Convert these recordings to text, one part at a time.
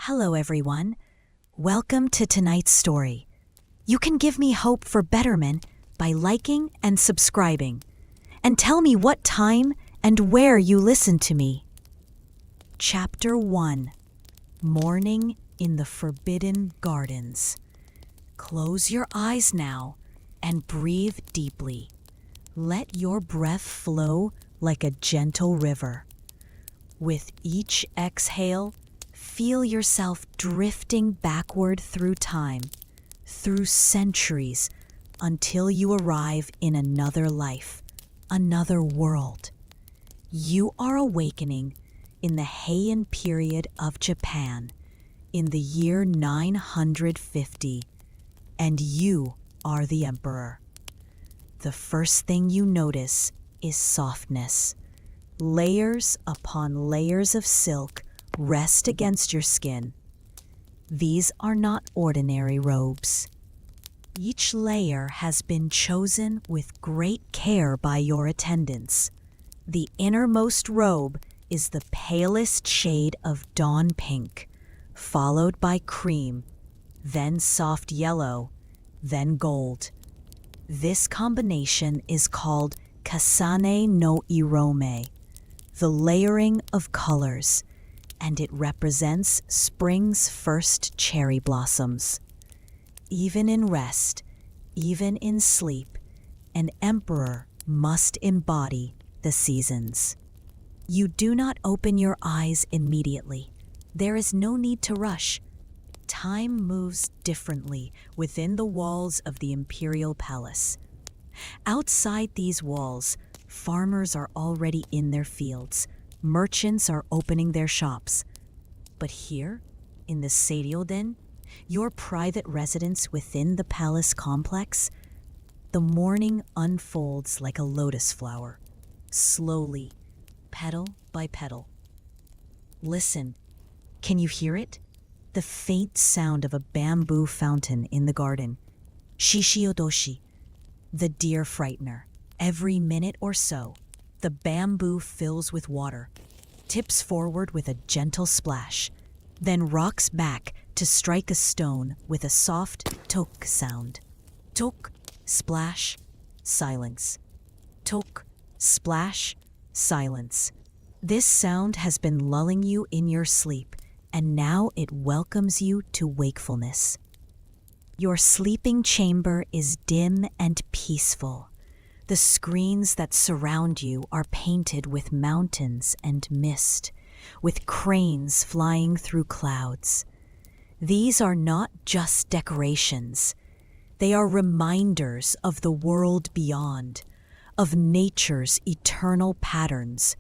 Hello, everyone. Welcome to tonight's story. You can give me hope for betterment by liking and subscribing. And tell me what time and where you listen to me. Chapter 1. Morning in the Forbidden Gardens. Close your eyes now and breathe deeply. Let your breath flow like a gentle river. With each exhale, feel yourself drifting backward through time, through centuries, until you arrive in another life, another world. You are awakening in the Heian period of Japan, in the year 950, and you are the emperor. The first thing you notice is softness. Layers upon layers of silk rest against your skin. These are not ordinary robes. Each layer has been chosen with great care by your attendants. The innermost robe is the palest shade of dawn pink, followed by cream, then soft yellow, then gold. This combination is called Kasane no Irome, the layering of colors, and it represents spring's first cherry blossoms. Even in rest, even in sleep, an emperor must embody the seasons. You do not open your eyes immediately. There is no need to rush. Time moves differently within the walls of the Imperial Palace. Outside these walls, farmers are already in their fields. Merchants are opening their shops. But here, in the Seiryoden, your private residence within the palace complex, the morning unfolds like a lotus flower, slowly, petal by petal. Listen, can you hear it? The faint sound of a bamboo fountain in the garden. Shishiodoshi, the deer frightener. Every minute or so, the bamboo fills with water, tips forward with a gentle splash, then rocks back to strike a stone with a soft tok sound. Tok, splash, silence. Tok, splash, silence. This sound has been lulling you in your sleep, and now it welcomes you to wakefulness. Your sleeping chamber is dim and peaceful. The screens that surround you are painted with mountains and mist, with cranes flying through clouds. These are not just decorations. They are reminders of the world beyond, of nature's eternal patterns,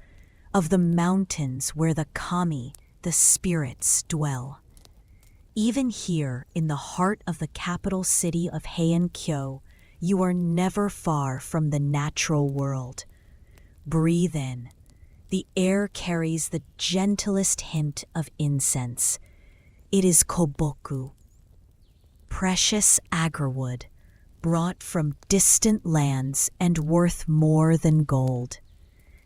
of the mountains where the kami, the spirits, dwell. Even here in the heart of the capital city of Heian-kyo, you are never far from the natural world. Breathe in. The air carries the gentlest hint of incense. It is koboku, precious agarwood, brought from distant lands and worth more than gold.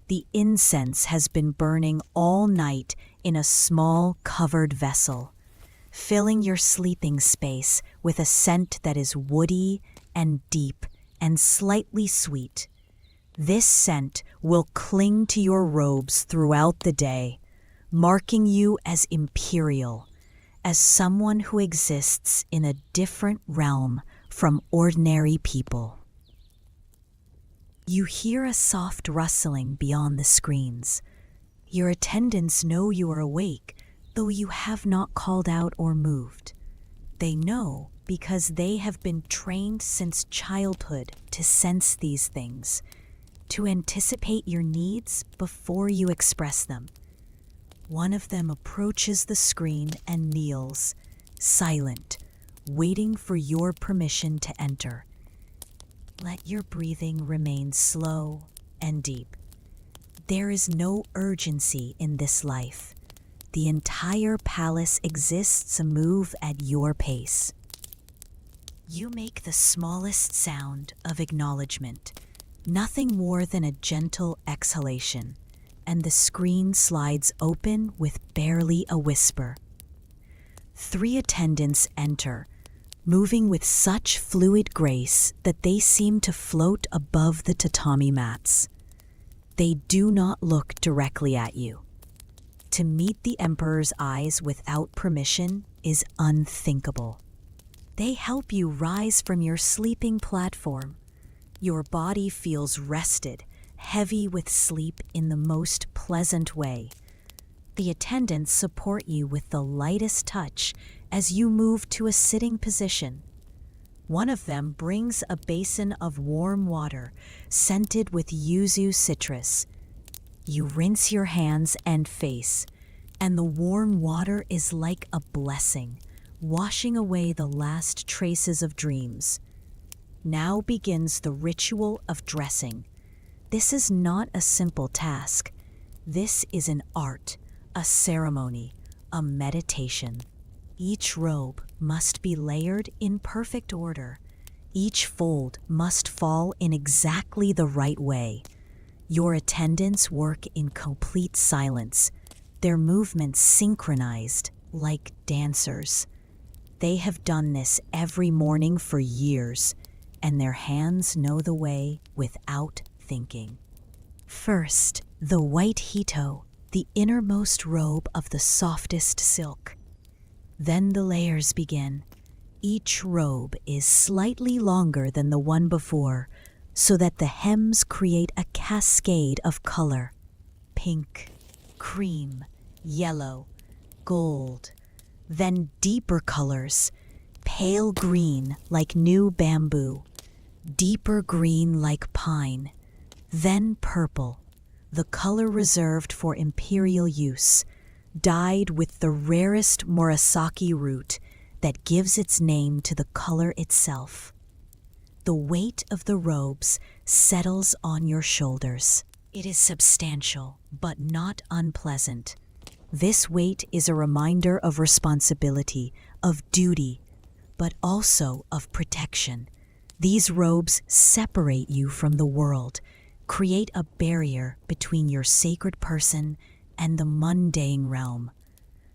The incense has been burning all night in a small covered vessel, filling your sleeping space with a scent that is woody and deep and slightly sweet. This scent will cling to your robes throughout the day, marking you as imperial, as someone who exists in a different realm from ordinary people. You hear a soft rustling beyond the screens. Your attendants know you are awake, though you have not called out or moved. They know because they have been trained since childhood to sense these things, to anticipate your needs before you express them. One of them approaches the screen and kneels, silent, waiting for your permission to enter. Let your breathing remain slow and deep. There is no urgency in this life. The entire palace exists to move at your pace. You make the smallest sound of acknowledgement, nothing more than a gentle exhalation, and the screen slides open with barely a whisper. 3 attendants enter, moving with such fluid grace that they seem to float above the tatami mats. They do not look directly at you. To meet the emperor's eyes without permission is unthinkable. They help you rise from your sleeping platform. Your body feels rested, heavy with sleep in the most pleasant way. The attendants support you with the lightest touch as you move to a sitting position. One of them brings a basin of warm water, scented with yuzu citrus. You rinse your hands and face, and the warm water is like a blessing, washing away the last traces of dreams. Now begins the ritual of dressing. This is not a simple task. This is an art, a ceremony, a meditation. Each robe must be layered in perfect order. Each fold must fall in exactly the right way. Your attendants work in complete silence, their movements synchronized like dancers. They have done this every morning for years, and their hands know the way without thinking. First, the white hito, the innermost robe of the softest silk. Then the layers begin. Each robe is slightly longer than the one before, so that the hems create a cascade of color. Pink, cream, yellow, gold. Then deeper colors, pale green like new bamboo, deeper green like pine, then purple, the color reserved for imperial use, dyed with the rarest murasaki root that gives its name to the color itself. The weight of the robes settles on your shoulders. It is substantial, but not unpleasant. This weight is a reminder of responsibility, of duty, but also of protection. These robes separate you from the world, create a barrier between your sacred person and the mundane realm.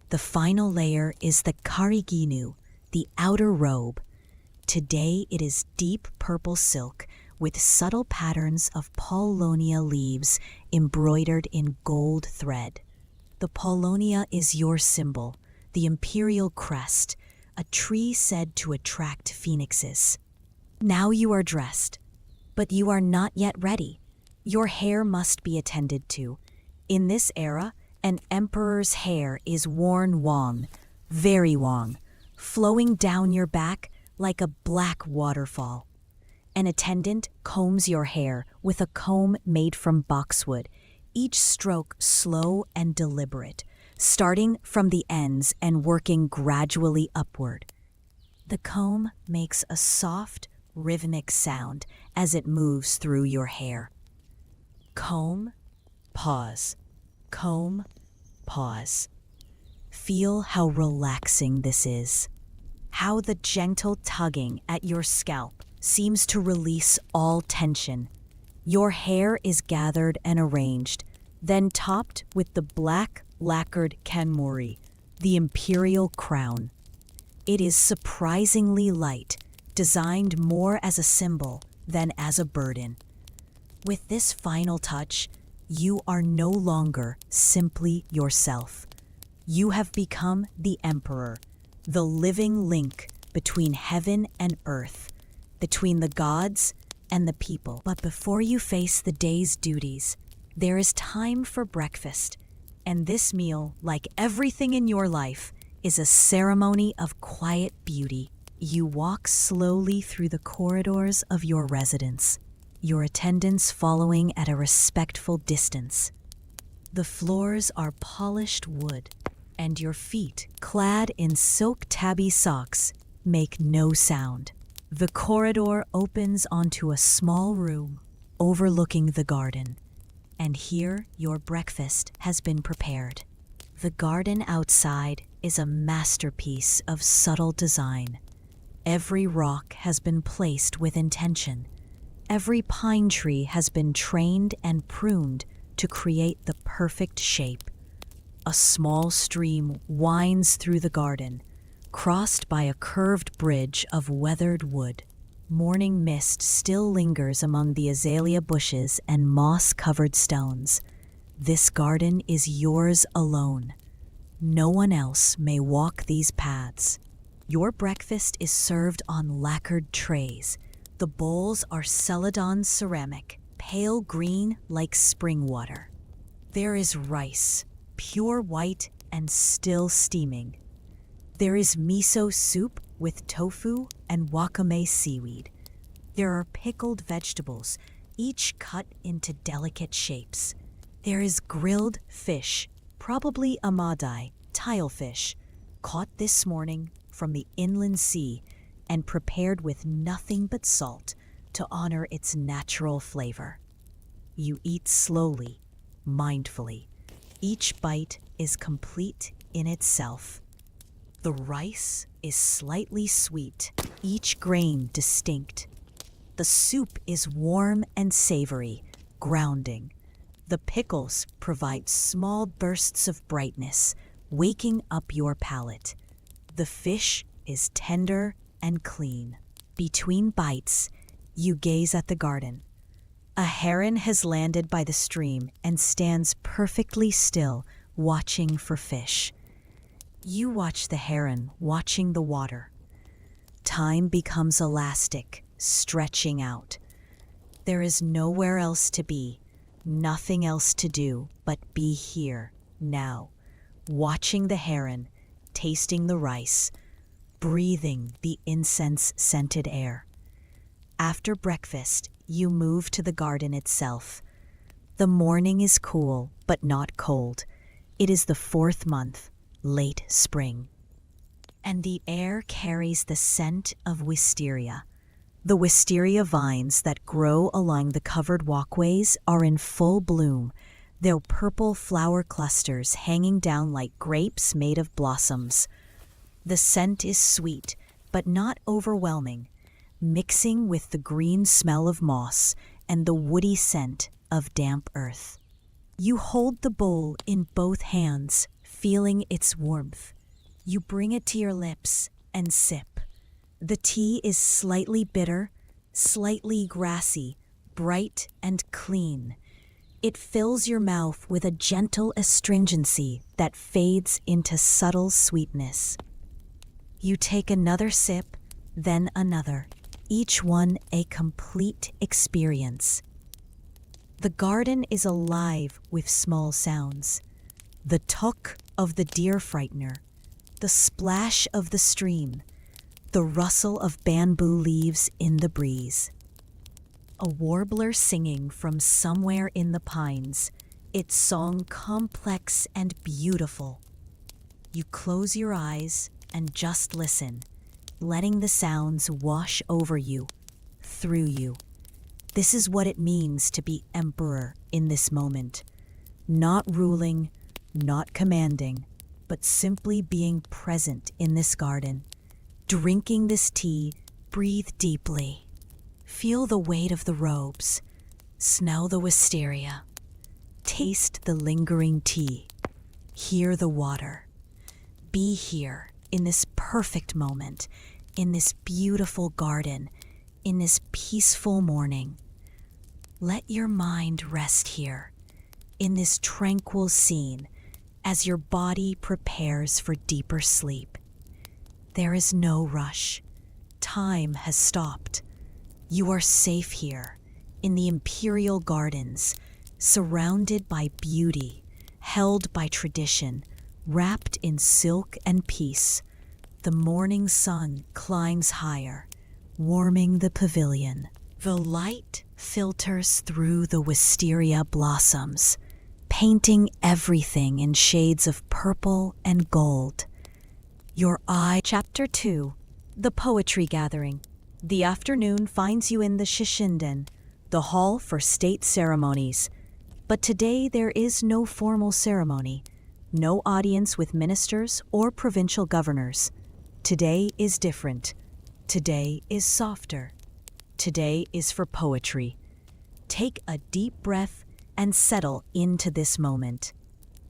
The final layer is the kariginu, the outer robe. Today it is deep purple silk with subtle patterns of paulownia leaves embroidered in gold thread. The paulownia is your symbol, the imperial crest, a tree said to attract phoenixes. Now you are dressed, but you are not yet ready. Your hair must be attended to. In this era, an emperor's hair is worn wang, very wang, flowing down your back like a black waterfall. An attendant combs your hair with a comb made from boxwood, each stroke slow and deliberate, starting from the ends and working gradually upward. The comb makes a soft, rhythmic sound as it moves through your hair. Comb, pause, comb, pause. Feel how relaxing this is. How the gentle tugging at your scalp seems to release all tension. Your hair is gathered and arranged, then topped with the black lacquered kanmori, the imperial crown. It is surprisingly light, designed more as a symbol than as a burden. With this final touch, you are no longer simply yourself. You have become the emperor, the living link between heaven and earth, between the gods and the people. But before you face the day's duties, there is time for breakfast, and this meal, like everything in your life, is a ceremony of quiet beauty. You walk slowly through the corridors of your residence, your attendants following at a respectful distance. The floors are polished wood, and your feet, clad in silk tabby socks, make no sound. The corridor opens onto a small room overlooking the garden, and here your breakfast has been prepared. The garden outside is a masterpiece of subtle design. Every rock has been placed with intention. Every pine tree has been trained and pruned to create the perfect shape. A small stream winds through the garden, crossed by a curved bridge of weathered wood. Morning mist still lingers among the azalea bushes and moss-covered stones. This garden is yours alone. No one else may walk these paths. Your breakfast is served on lacquered trays. The bowls are celadon ceramic, pale green like spring water. There is rice, pure white and still steaming. There is miso soup with tofu and wakame seaweed. There are pickled vegetables, each cut into delicate shapes. There is grilled fish, probably amadai, tilefish, caught this morning from the inland sea and prepared with nothing but salt to honor its natural flavor. You eat slowly, mindfully. Each bite is complete in itself. The rice is slightly sweet, each grain distinct. The soup is warm and savory, grounding. The pickles provide small bursts of brightness, waking up your palate. The fish is tender and clean. Between bites, you gaze at the garden. A heron has landed by the stream and stands perfectly still, watching for fish. You watch the heron watching the water. Time becomes elastic, stretching out. There is nowhere else to be, nothing else to do but be here, now, watching the heron, tasting the rice, breathing the incense-scented air. After breakfast, you move to the garden itself. The morning is cool, but not cold. It is the 4th month, late spring. And the air carries the scent of wisteria. The wisteria vines that grow along the covered walkways are in full bloom, their purple flower clusters hanging down like grapes made of blossoms. The scent is sweet, but not overwhelming, mixing with the green smell of moss and the woody scent of damp earth. You hold the bowl in both hands, feeling its warmth. You bring it to your lips and sip. The tea is slightly bitter, slightly grassy, bright and clean. It fills your mouth with a gentle astringency that fades into subtle sweetness. You take another sip, then another, each one a complete experience. The garden is alive with small sounds. The tuk of the deer frightener, the splash of the stream, the rustle of bamboo leaves in the breeze. A warbler singing from somewhere in the pines, its song complex and beautiful. You close your eyes and just listen, letting the sounds wash over you, through you. This is what it means to be emperor in this moment. Not ruling, not commanding, but simply being present in this garden. Drinking this tea, breathe deeply. Feel the weight of the robes. Smell the wisteria. Taste the lingering tea. Hear the water. Be here in this perfect moment, in this beautiful garden, in this peaceful morning. Let your mind rest here, in this tranquil scene, as your body prepares for deeper sleep. There is no rush. Time has stopped. You are safe here, in the Imperial Gardens, surrounded by beauty, held by tradition, wrapped in silk and peace. The morning sun climbs higher, warming the pavilion. The light filters through the wisteria blossoms, painting everything in shades of purple and gold. Your eye. Chapter 2. The Poetry Gathering. The afternoon finds you in the Shishinden, the hall for state ceremonies. But today there is no formal ceremony, no audience with ministers or provincial governors. Today is different. Today is softer. Today is for poetry. Take a deep breath and settle into this moment.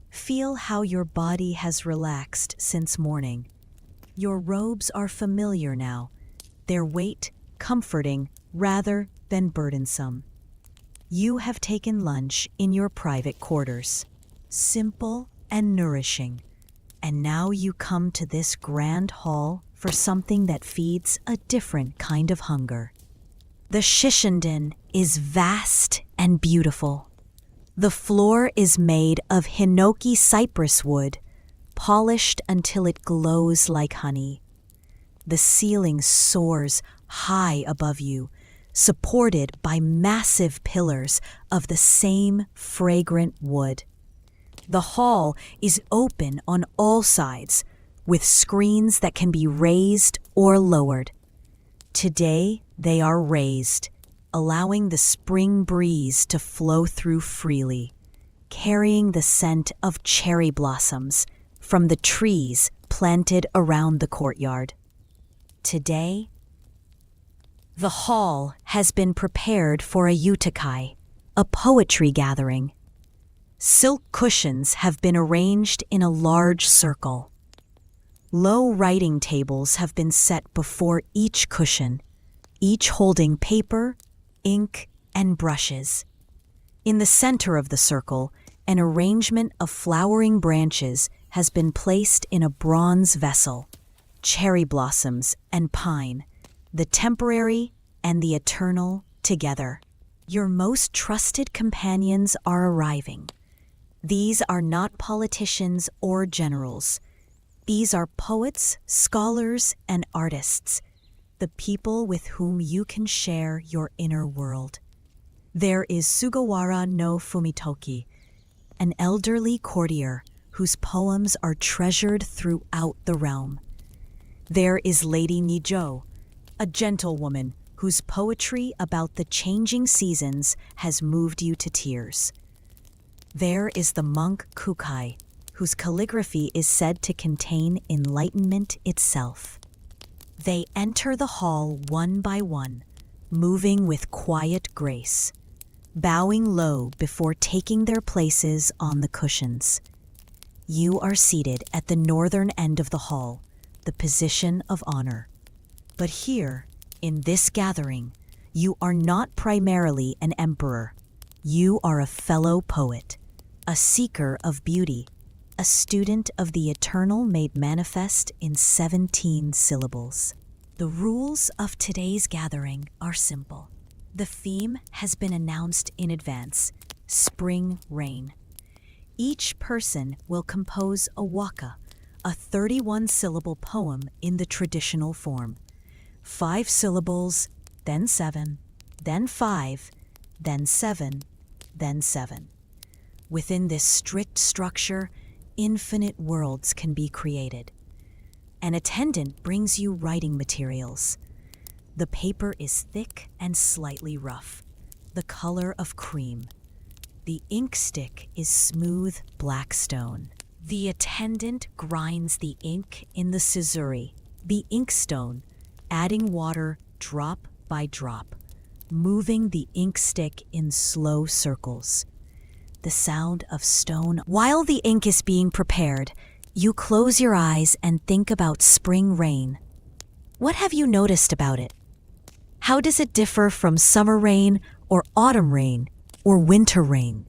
Feel how your body has relaxed since morning. Your robes are familiar now, their weight comforting rather than burdensome. You have taken lunch in your private quarters, simple and nourishing, and now you come to this grand hall for something that feeds a different kind of hunger. The Shishinden is vast and beautiful. The floor is made of hinoki cypress wood, polished until it glows like honey. The ceiling soars high above you, supported by massive pillars of the same fragrant wood. The hall is open on all sides, with screens that can be raised or lowered. Today, they are raised, allowing the spring breeze to flow through freely, carrying the scent of cherry blossoms from the trees planted around the courtyard. Today, the hall has been prepared for a yutakai, a poetry gathering. Silk cushions have been arranged in a large circle. Low writing tables have been set before each cushion, each holding paper, ink, and brushes. In the center of the circle, an arrangement of flowering branches has been placed in a bronze vessel, cherry blossoms and pine, the temporary and the eternal together. Your most trusted companions are arriving. These are not politicians or generals. These are poets, scholars, and artists, the people with whom you can share your inner world. There is Sugawara no Fumitoki, an elderly courtier whose poems are treasured throughout the realm. There is Lady Nijo, a gentlewoman whose poetry about the changing seasons has moved you to tears. There is the monk Kukai, whose calligraphy is said to contain enlightenment itself. They enter the hall one by one, moving with quiet grace, bowing low before taking their places on the cushions. You are seated at the northern end of the hall, the position of honor. But here, in this gathering, you are not primarily an emperor. You are a fellow poet, a seeker of beauty, a student of the eternal made manifest in 17 syllables. The rules of today's gathering are simple. The theme has been announced in advance: spring rain. Each person will compose a waka, a 31-syllable poem in the traditional form. 5 syllables, then 7, then 5, then 7, then 7. Within this strict structure, infinite worlds can be created. An attendant brings you writing materials. The paper is thick and slightly rough, the color of cream. The ink stick is smooth black stone. The attendant grinds the ink in the scissori, the inkstone, adding water drop by drop, moving the ink stick in slow circles. The sound of stone. While the ink is being prepared, you close your eyes and think about spring rain. What have you noticed about it? How does it differ from summer rain or autumn rain or winter rain?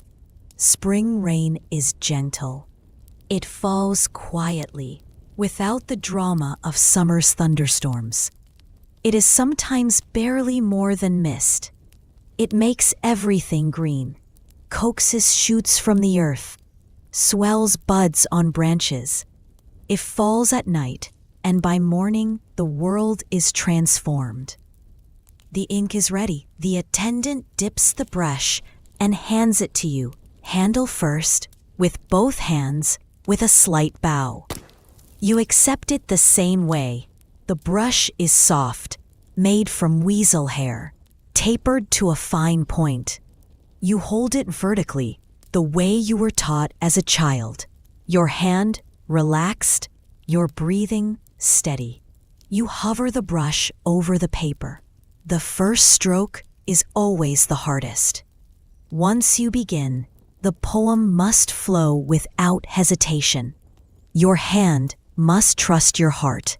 Spring rain is gentle. It falls quietly, without the drama of summer's thunderstorms. It is sometimes barely more than mist. It makes everything green, coaxes shoots from the earth, swells buds on branches. It falls at night, and by morning the world is transformed. The ink is ready. The attendant dips the brush and hands it to you, handle first, with both hands, with a slight bow. You accept it the same way. The brush is soft, made from weasel hair, tapered to a fine point. You hold it vertically, the way you were taught as a child. Your hand relaxed, your breathing steady. You hover the brush over the paper. The first stroke is always the hardest. Once you begin, the poem must flow without hesitation. Your hand must trust your heart.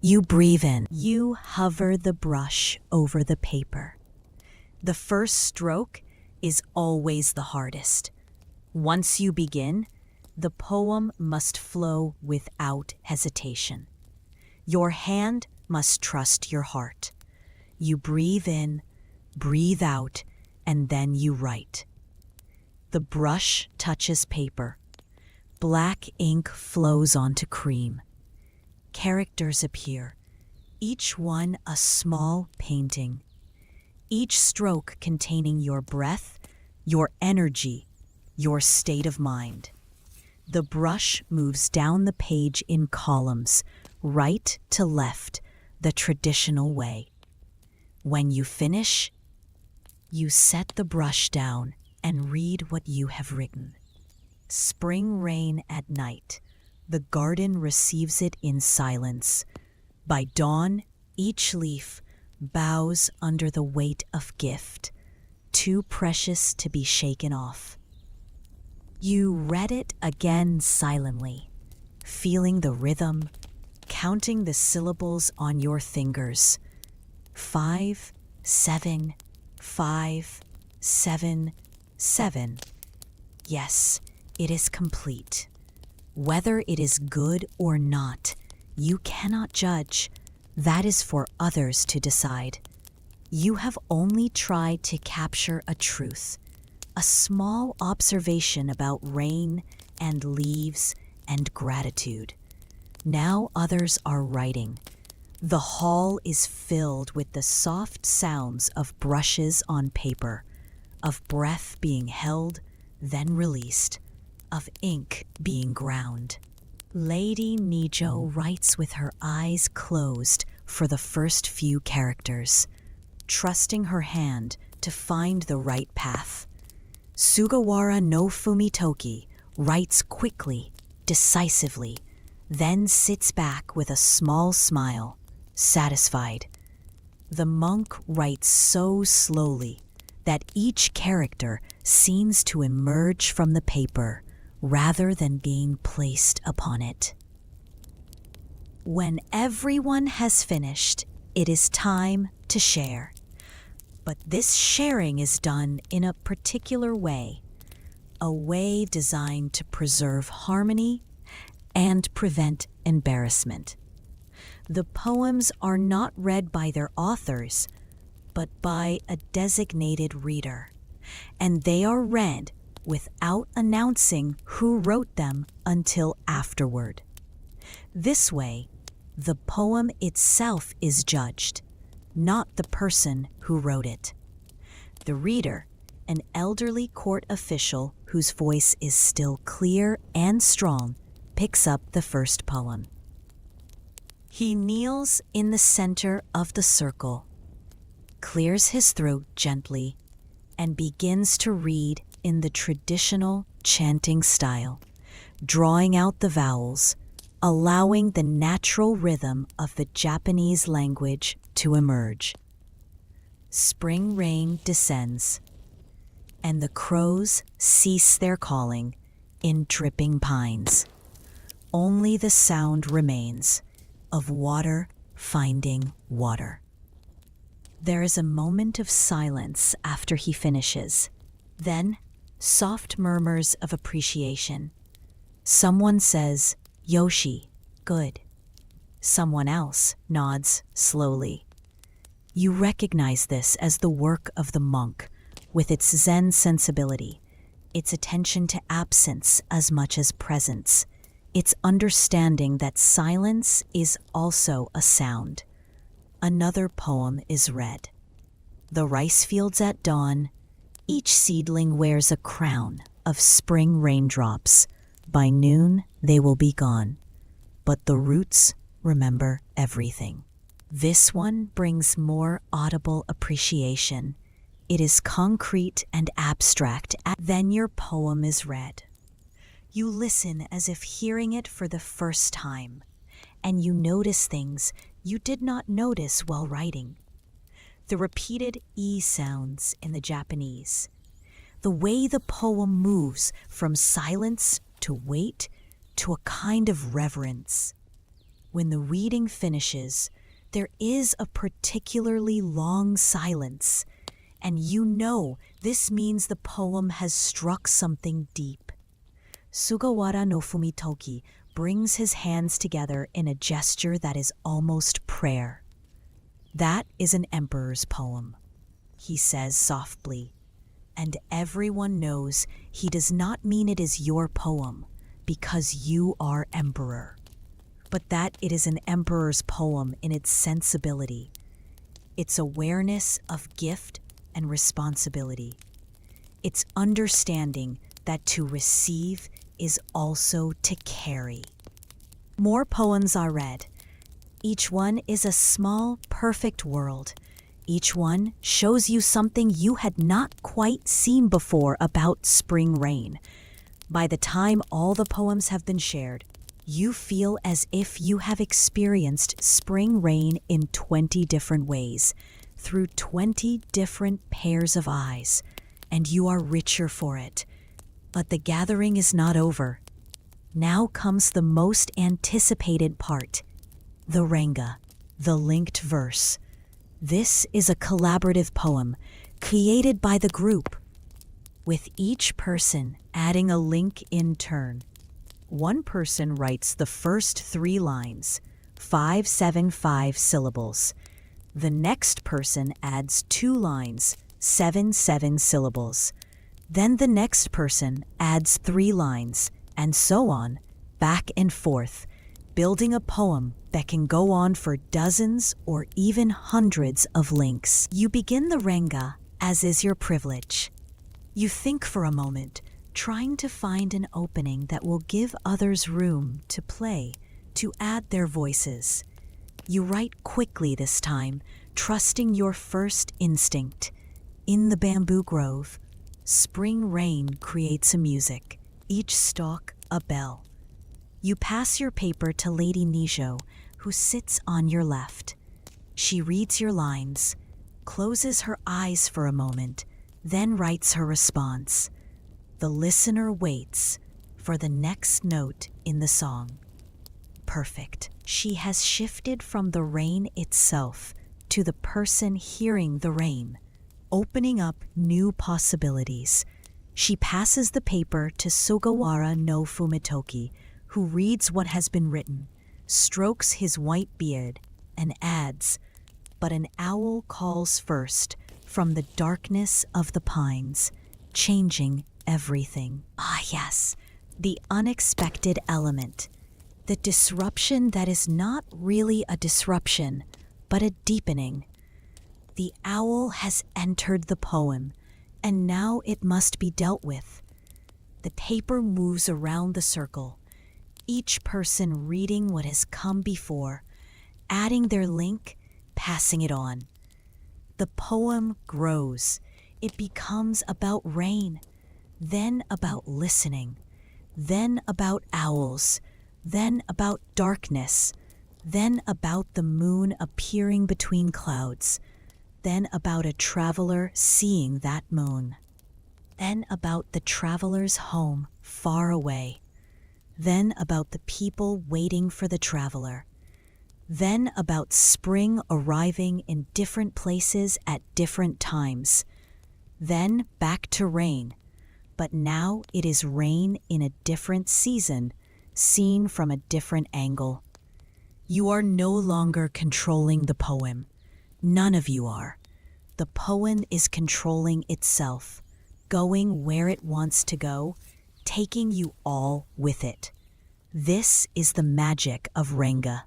You breathe in. You hover the brush over the paper. The first stroke is always the hardest. Once you begin, the poem must flow without hesitation. Your hand must trust your heart. You breathe in, breathe out, and then you write. The brush touches paper. Black ink flows onto cream. Characters appear, each one a small painting. Each stroke containing your breath, your energy, your state of mind. The brush moves down the page in columns, right to left, the traditional way. When you finish, you set the brush down and read what you have written. Spring rain at night. The garden receives it in silence. By dawn, each leaf bows under the weight of gift, too precious to be shaken off. You read it again silently, feeling the rhythm, counting the syllables on your fingers. 5, 7, 5, 7, 7. Yes, it is complete. Whether it is good or not, you cannot judge. That is for others to decide. You have only tried to capture a truth, a small observation about rain and leaves and gratitude. Now others are writing. The hall is filled with the soft sounds of brushes on paper, of breath being held, then released, of ink being ground. Lady Nijo writes with her eyes closed for the first few characters, trusting her hand to find the right path. Sugawara no Fumitoki writes quickly, decisively, then sits back with a small smile, satisfied. The monk writes so slowly that each character seems to emerge from the paper rather than being placed upon it. When everyone has finished, it is time to share. But this sharing is done in a particular way, a way designed to preserve harmony and prevent embarrassment. The poems are not read by their authors, but by a designated reader, and they are read without announcing who wrote them until afterward. This way, the poem itself is judged, not the person who wrote it. The reader, an elderly court official whose voice is still clear and strong, picks up the first poem. He kneels in the center of the circle, clears his throat gently, and begins to read in the traditional chanting style, drawing out the vowels, allowing the natural rhythm of the Japanese language to emerge. Spring rain descends, and the crows cease their calling in dripping pines. Only the sound remains of water finding water. There is a moment of silence after he finishes. Then, soft murmurs of appreciation. Someone says, "Yoshi, good." Someone else nods slowly. You recognize this as the work of the monk, with its Zen sensibility, its attention to absence as much as presence, its understanding that silence is also a sound. Another poem is read. The rice fields at dawn, each seedling wears a crown of spring raindrops. By noon, they will be gone, but the roots remember everything. This one brings more audible appreciation. It is concrete and abstract. Then your poem is read. You listen as if hearing it for the first time, and you notice things you did not notice while writing. The repeated E sounds in the Japanese, the way the poem moves from silence to wait to a kind of reverence. When the reading finishes, there is a particularly long silence, and you know this means the poem has struck something deep. Sugawara no Fumitoki brings his hands together in a gesture that is almost prayer. "That is an emperor's poem," he says softly, and everyone knows he does not mean it is your poem because you are emperor, but that it is an emperor's poem in its sensibility, its awareness of gift and responsibility, its understanding that to receive is also to carry. More poems are read. Each one is a small, perfect world. Each one shows you something you had not quite seen before about spring rain. By the time all the poems have been shared, you feel as if you have experienced spring rain in 20 different ways, through 20 different pairs of eyes, and you are richer for it. But the gathering is not over. Now comes the most anticipated part, the renga, the linked verse. This is a collaborative poem created by the group, with each person adding a link in turn. One person writes the first 3 lines, 575 syllables. The next person adds 2 lines, 77 syllables. Then the next person adds 3 lines, and so on, back and forth, building a poem that can go on for dozens or even hundreds of links. You begin the renga, as is your privilege. You think for a moment, trying to find an opening that will give others room to play, to add their voices. You write quickly this time, trusting your first instinct. In the bamboo grove, spring rain creates a music, each stalk a bell. You pass your paper to Lady Nijo, who sits on your left. She reads your lines, closes her eyes for a moment, then writes her response. The listener waits for the next note in the song. Perfect. She has shifted from the rain itself to the person hearing the rain, opening up new possibilities. She passes the paper to Sugawara no Fumitoki, who reads what has been written, strokes his white beard, and adds, "But an owl calls first from the darkness of the pines, changing everything." Ah yes, the unexpected element, the disruption that is not really a disruption, but a deepening. The owl has entered the poem, and now it must be dealt with. The paper moves around the circle, each person reading what has come before, adding their link, passing it on. The poem grows. It becomes about rain, then about listening, then about owls, then about darkness, then about the moon appearing between clouds, then about a traveler seeing that moon, then about the traveler's home far away, then about the people waiting for the traveler, then about spring arriving in different places at different times, then back to rain, but now it is rain in a different season, seen from a different angle. You are no longer controlling the poem. None of you are. The poem is controlling itself, going where it wants to go, taking you all with it. This is the magic of renga.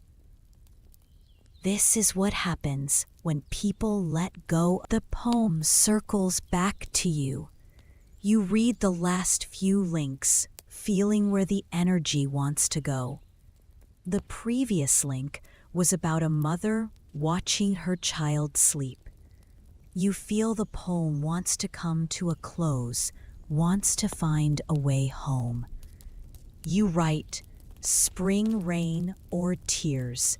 This is what happens when people let go. The poem circles back to you. You read the last few links, feeling where the energy wants to go. The previous link was about a mother watching her child sleep. You feel the poem wants to come to a close, wants to find a way home. You write, spring rain or tears.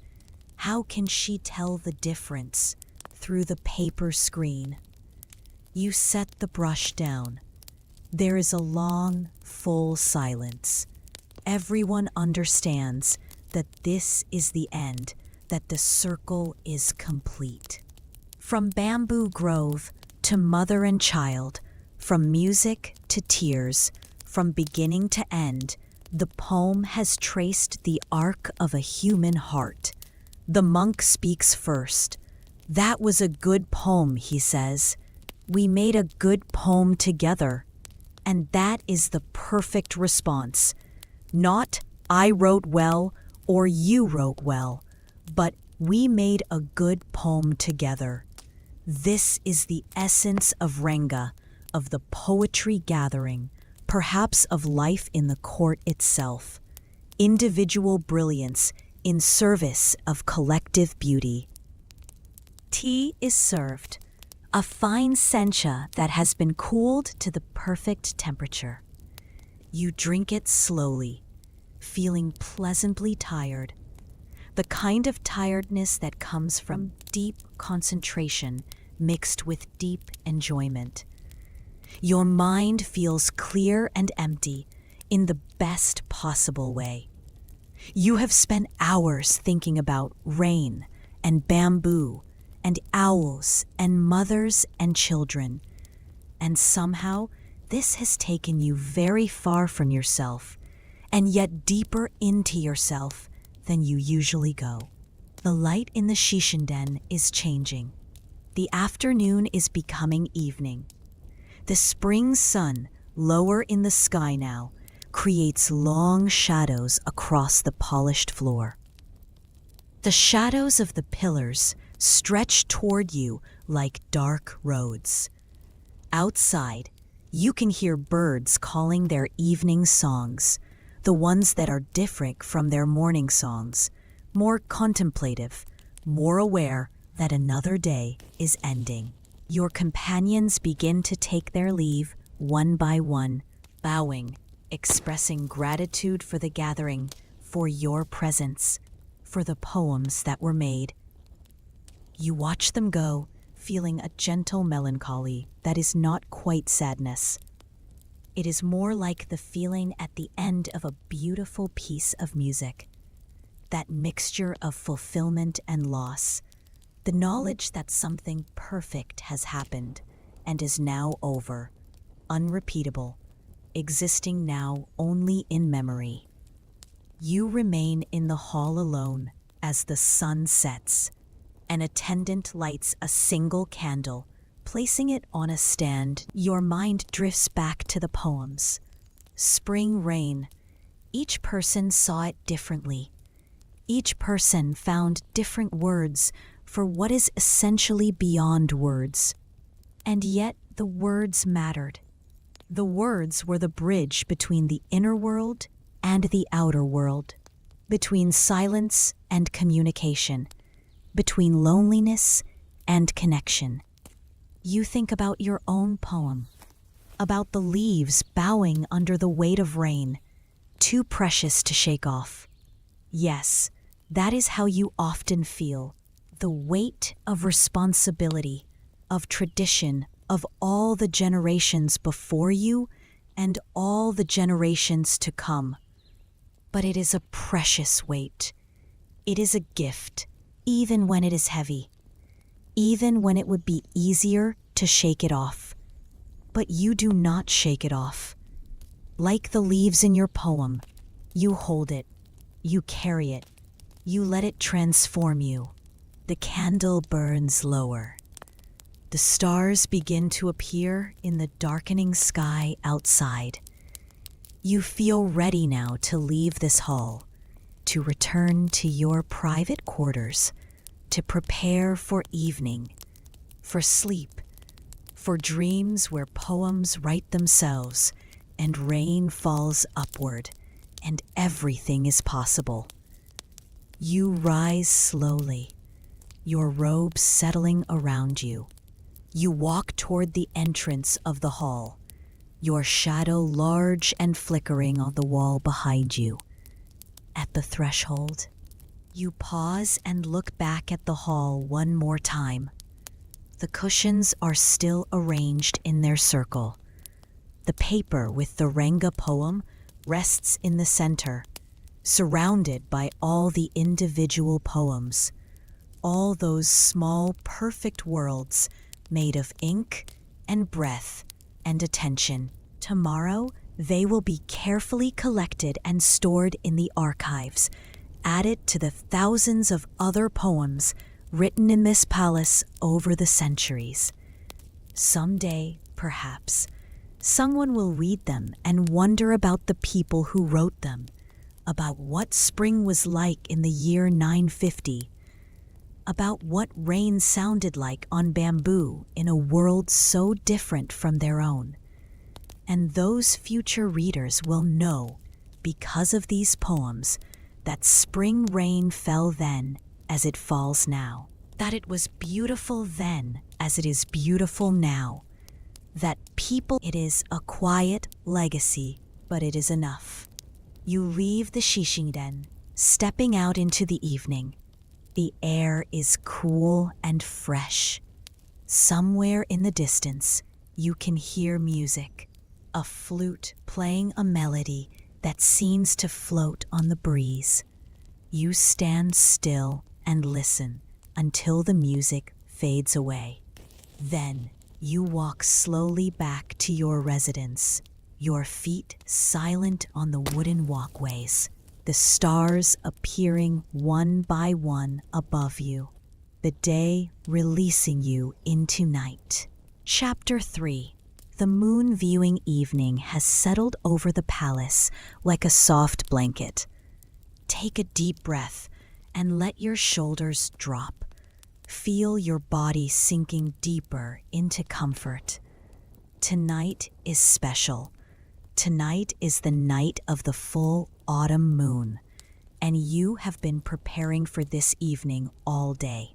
How can she tell the difference through the paper screen? You set the brush down. There is a long, full silence. Everyone understands that this is the end, that the circle is complete. From bamboo grove to mother and child, from music to tears, from beginning to end, the poem has traced the arc of a human heart. The monk speaks first. "That was a good poem," he says. "We made a good poem together." And that is the perfect response. Not "I wrote well" or "you wrote well," but "we made a good poem together." This is the essence of Renga, of the poetry gathering, perhaps of life in the court itself. Individual brilliance in service of collective beauty. Tea is served, a fine sencha that has been cooled to the perfect temperature. You drink it slowly, feeling pleasantly tired, the kind of tiredness that comes from deep concentration mixed with deep enjoyment. Your mind feels clear and empty in the best possible way. You have spent hours thinking about rain and bamboo and owls and mothers and children, and somehow this has taken you very far from yourself and yet deeper into yourself than you usually go. The light in the Shishinden is changing. The afternoon is becoming evening. The spring sun, lower in the sky now, creates long shadows across the polished floor. The shadows of the pillars stretch toward you like dark roads. Outside, you can hear birds calling their evening songs, the ones that are different from their morning songs, more contemplative, more aware that another day is ending. Your companions begin to take their leave one by one, bowing, expressing gratitude for the gathering, for your presence, for the poems that were made. You watch them go, feeling a gentle melancholy that is not quite sadness. It is more like the feeling at the end of a beautiful piece of music. That mixture of fulfillment and loss, the knowledge that something perfect has happened and is now over, unrepeatable, existing now only in memory. You remain in the hall alone as the sun sets. An attendant lights a single candle. Placing it on a stand, your mind drifts back to the poems. Spring rain. Each person saw it differently. Each person found different words for what is essentially beyond words. And yet the words mattered. The words were the bridge between the inner world and the outer world, between silence and communication, between loneliness and connection. You think about your own poem, about the leaves bowing under the weight of rain, too precious to shake off. Yes, that is how you often feel, the weight of responsibility, of tradition, of all the generations before you and all the generations to come. But it is a precious weight. It is a gift, even when it is heavy, even when it would be easier to shake it off. But you do not shake it off. Like the leaves in your poem, you hold it, you carry it, you let it transform you. The candle burns lower. The stars begin to appear in the darkening sky outside. You feel ready now to leave this hall, to return to your private quarters, to prepare for evening, for sleep, for dreams where poems write themselves and rain falls upward and everything is possible. You rise slowly, your robes settling around you. You walk toward the entrance of the hall, your shadow large and flickering on the wall behind you. At the threshold, you pause and look back at the hall one more time. The cushions are still arranged in their circle. The paper with the Renga poem rests in the center. surrounded by all the individual poems, all those small, perfect worlds made of ink and breath and attention. Tomorrow, they will be carefully collected and stored in the archives, added to the thousands of other poems written in this palace over the centuries. Someday, perhaps, someone will read them and wonder about the people who wrote them, about what spring was like in the year 950, about what rain sounded like on bamboo in a world so different from their own. And those future readers will know, because of these poems, that spring rain fell then as it falls now, that it was beautiful then as it is beautiful now, that people, it is a quiet legacy, but it is enough. You leave the Shishinden, stepping out into the evening. The air is cool and fresh. Somewhere in the distance, you can hear music, a flute playing a melody that seems to float on the breeze. You stand still and listen until the music fades away. Then you walk slowly back to your residence, your feet silent on the wooden walkways, the stars appearing one by one above you, the day releasing you into night. Chapter 3. The moon viewing evening has settled over the palace like a soft blanket. Take a deep breath and let your shoulders drop. Feel your body sinking deeper into comfort. Tonight is special. Tonight is the night of the full autumn moon, and you have been preparing for this evening all day.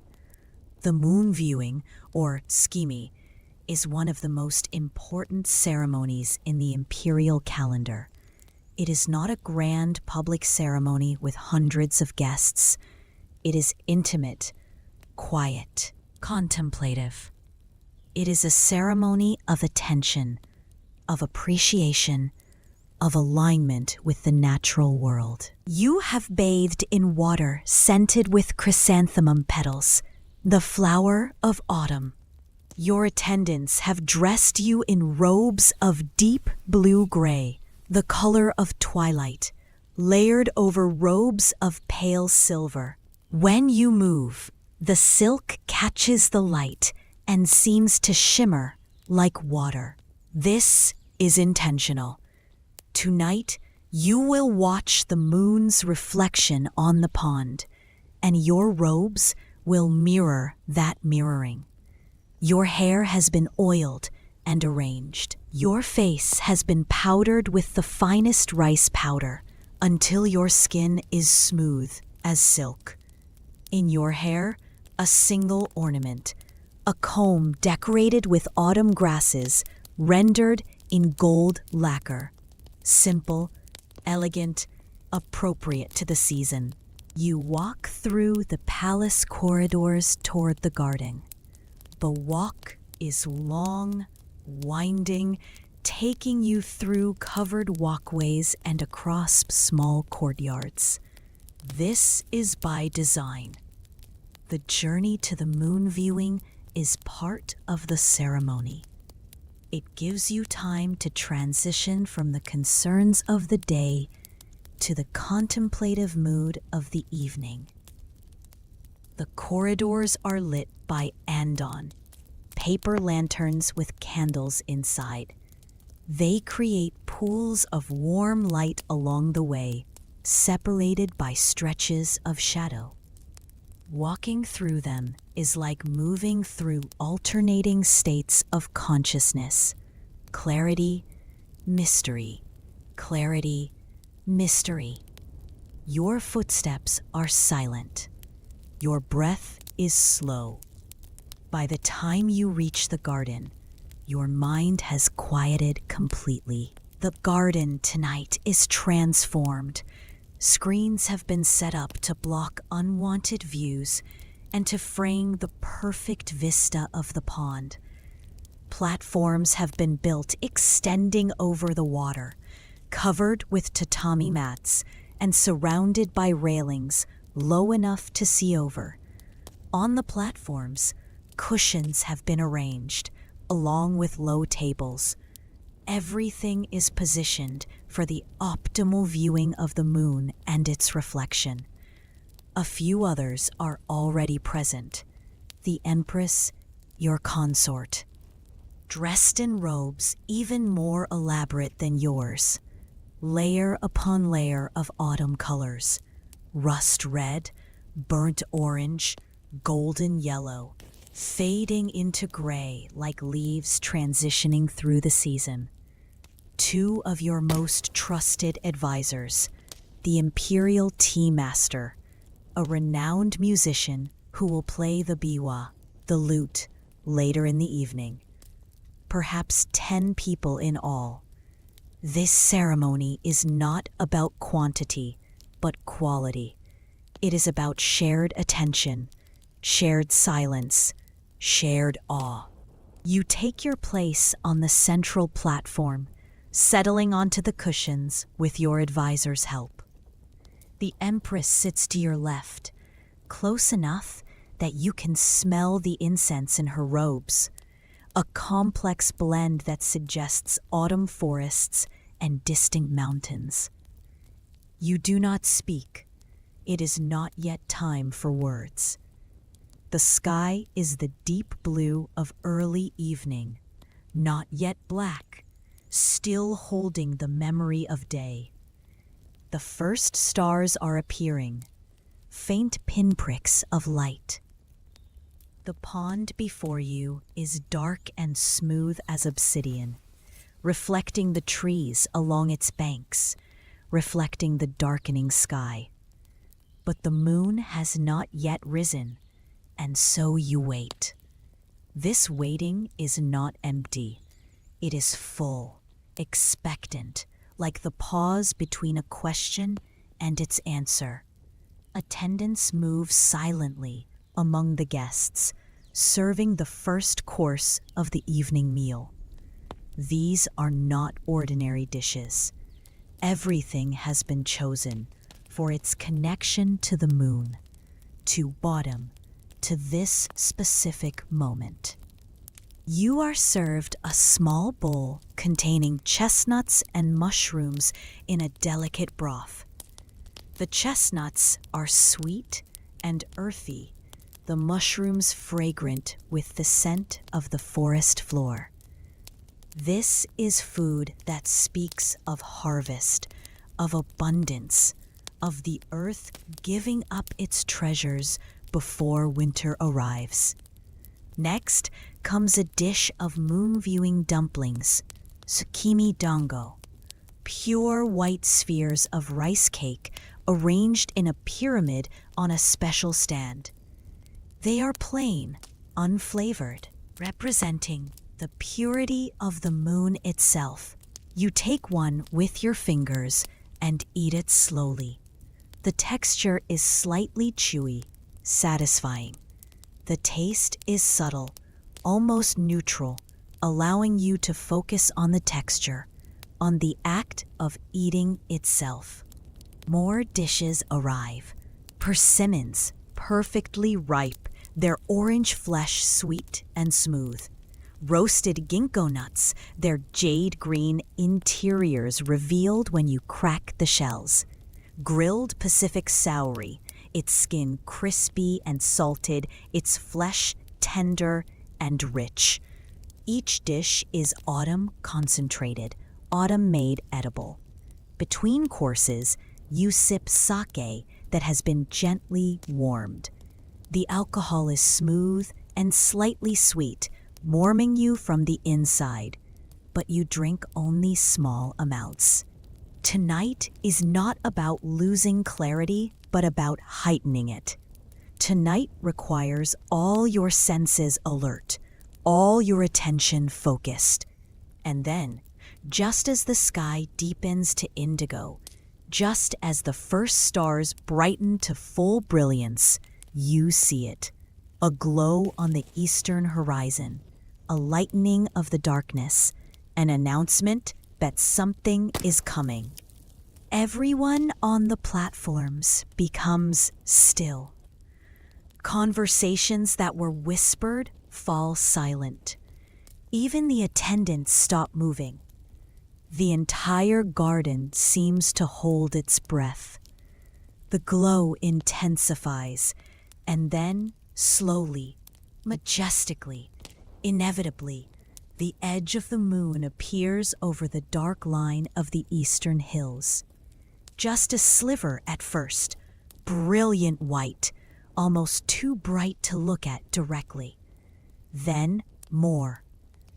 The moon viewing, or skimi, is one of the most important ceremonies in the Imperial calendar. It is not a grand public ceremony with hundreds of guests. It is intimate, quiet, contemplative. It is a ceremony of attention, of appreciation, of alignment with the natural world. You have bathed in water scented with chrysanthemum petals, the flower of autumn. Your attendants have dressed you in robes of deep blue-gray, the color of twilight, layered over robes of pale silver. When you move, the silk catches the light and seems to shimmer like water. This is intentional. Tonight, you will watch the moon's reflection on the pond, and your robes will mirror that mirroring. Your hair has been oiled and arranged. Your face has been powdered with the finest rice powder until your skin is smooth as silk. In your hair, a single ornament, a comb decorated with autumn grasses rendered in gold lacquer. Simple, elegant, appropriate to the season. You walk through the palace corridors toward the garden. The walk is long, winding, taking you through covered walkways and across small courtyards. This is by design. The journey to the moon viewing is part of the ceremony. It gives you time to transition from the concerns of the day to the contemplative mood of the evening. The corridors are lit by andon, paper lanterns with candles inside. They create pools of warm light along the way, separated by stretches of shadow. Walking through them is like moving through alternating states of consciousness. Clarity, mystery, clarity, mystery. Your footsteps are silent. Your breath is slow. By the time you reach the garden, your mind has quieted completely. The garden tonight is transformed. Screens have been set up to block unwanted views and to frame the perfect vista of the pond. Platforms have been built extending over the water, covered with tatami mats and surrounded by railings low enough to see over. On the platforms, cushions have been arranged, along with low tables. Everything is positioned for the optimal viewing of the moon and its reflection. A few others are already present. The Empress, your consort, dressed in robes even more elaborate than yours, layer upon layer of autumn colors, rust red, burnt orange, golden yellow, fading into gray like leaves transitioning through the season. Two of your most trusted advisors, the Imperial Tea Master, a renowned musician who will play the biwa, the lute, later in the evening. Perhaps 10 people in all. This ceremony is not about quantity, but quality. It is about shared attention, shared silence, shared awe. You take your place on the central platform, settling onto the cushions with your advisor's help. The Empress sits to your left, close enough that you can smell the incense in her robes, a complex blend that suggests autumn forests and distant mountains. You do not speak. It is not yet time for words. The sky is the deep blue of early evening, not yet black, still holding the memory of day. The first stars are appearing, faint pinpricks of light. The pond before you is dark and smooth as obsidian, reflecting the trees along its banks, reflecting the darkening sky. But the moon has not yet risen, and so you wait. This waiting is not empty. It is full, expectant, like the pause between a question and its answer. Attendants move silently among the guests, serving the first course of the evening meal. These are not ordinary dishes. Everything has been chosen for its connection to the moon, to bottom, to this specific moment. You are served a small bowl containing chestnuts and mushrooms in a delicate broth. The chestnuts are sweet and earthy, the mushrooms fragrant with the scent of the forest floor. This is food that speaks of harvest, of abundance, of the earth giving up its treasures before winter arrives. Next comes a dish of moon-viewing dumplings, tsukimi dango, pure white spheres of rice cake arranged in a pyramid on a special stand. They are plain, unflavored, representing the purity of the moon itself. You take one with your fingers and eat it slowly. The texture is slightly chewy, satisfying. The taste is subtle, almost neutral, allowing you to focus on the texture, on the act of eating itself. More dishes arrive. Persimmons, perfectly ripe, their orange flesh sweet and smooth. Roasted ginkgo nuts, their jade green interiors revealed when you crack the shells. Grilled Pacific saury, its skin crispy and salted, its flesh tender and rich. Each dish is autumn concentrated, autumn made edible. Between courses, you sip sake that has been gently warmed. The alcohol is smooth and slightly sweet, warming you from the inside, but you drink only small amounts. Tonight is not about losing clarity, but about heightening it. Tonight requires all your senses alert, all your attention focused. And then, just as the sky deepens to indigo, just as the first stars brighten to full brilliance, you see it. A glow on the eastern horizon, a lightening of the darkness, an announcement that something is coming. Everyone on the platforms becomes still. Conversations that were whispered fall silent. Even the attendants stop moving. The entire garden seems to hold its breath. The glow intensifies, and then, slowly, majestically, inevitably, the edge of the moon appears over the dark line of the eastern hills. Just a sliver at first, brilliant white, almost too bright to look at directly. Then more,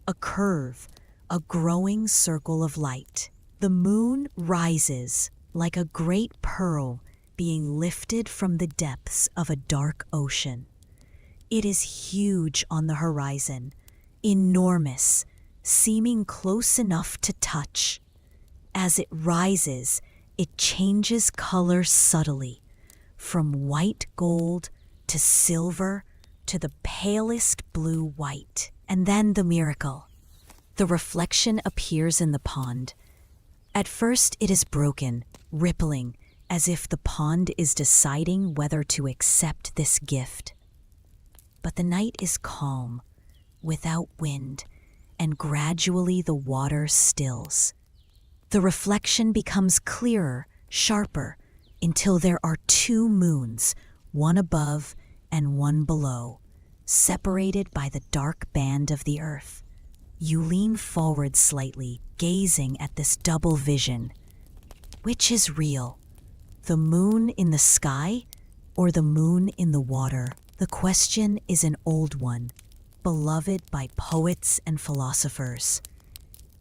a curve, a growing circle of light. The moon rises like a great pearl being lifted from the depths of a dark ocean. It is huge on the horizon, enormous, seeming close enough to touch. As it rises, it changes color subtly, from white gold to silver to the palest blue-white. And then the miracle. The reflection appears in the pond. At first it is broken, rippling, as if the pond is deciding whether to accept this gift. But the night is calm, without wind, and gradually the water stills. The reflection becomes clearer, sharper, until there are two moons, one above and one below, separated by the dark band of the earth. You lean forward slightly, gazing at this double vision. Which is real? The moon in the sky or the moon in the water? The question is an old one, beloved by poets and philosophers.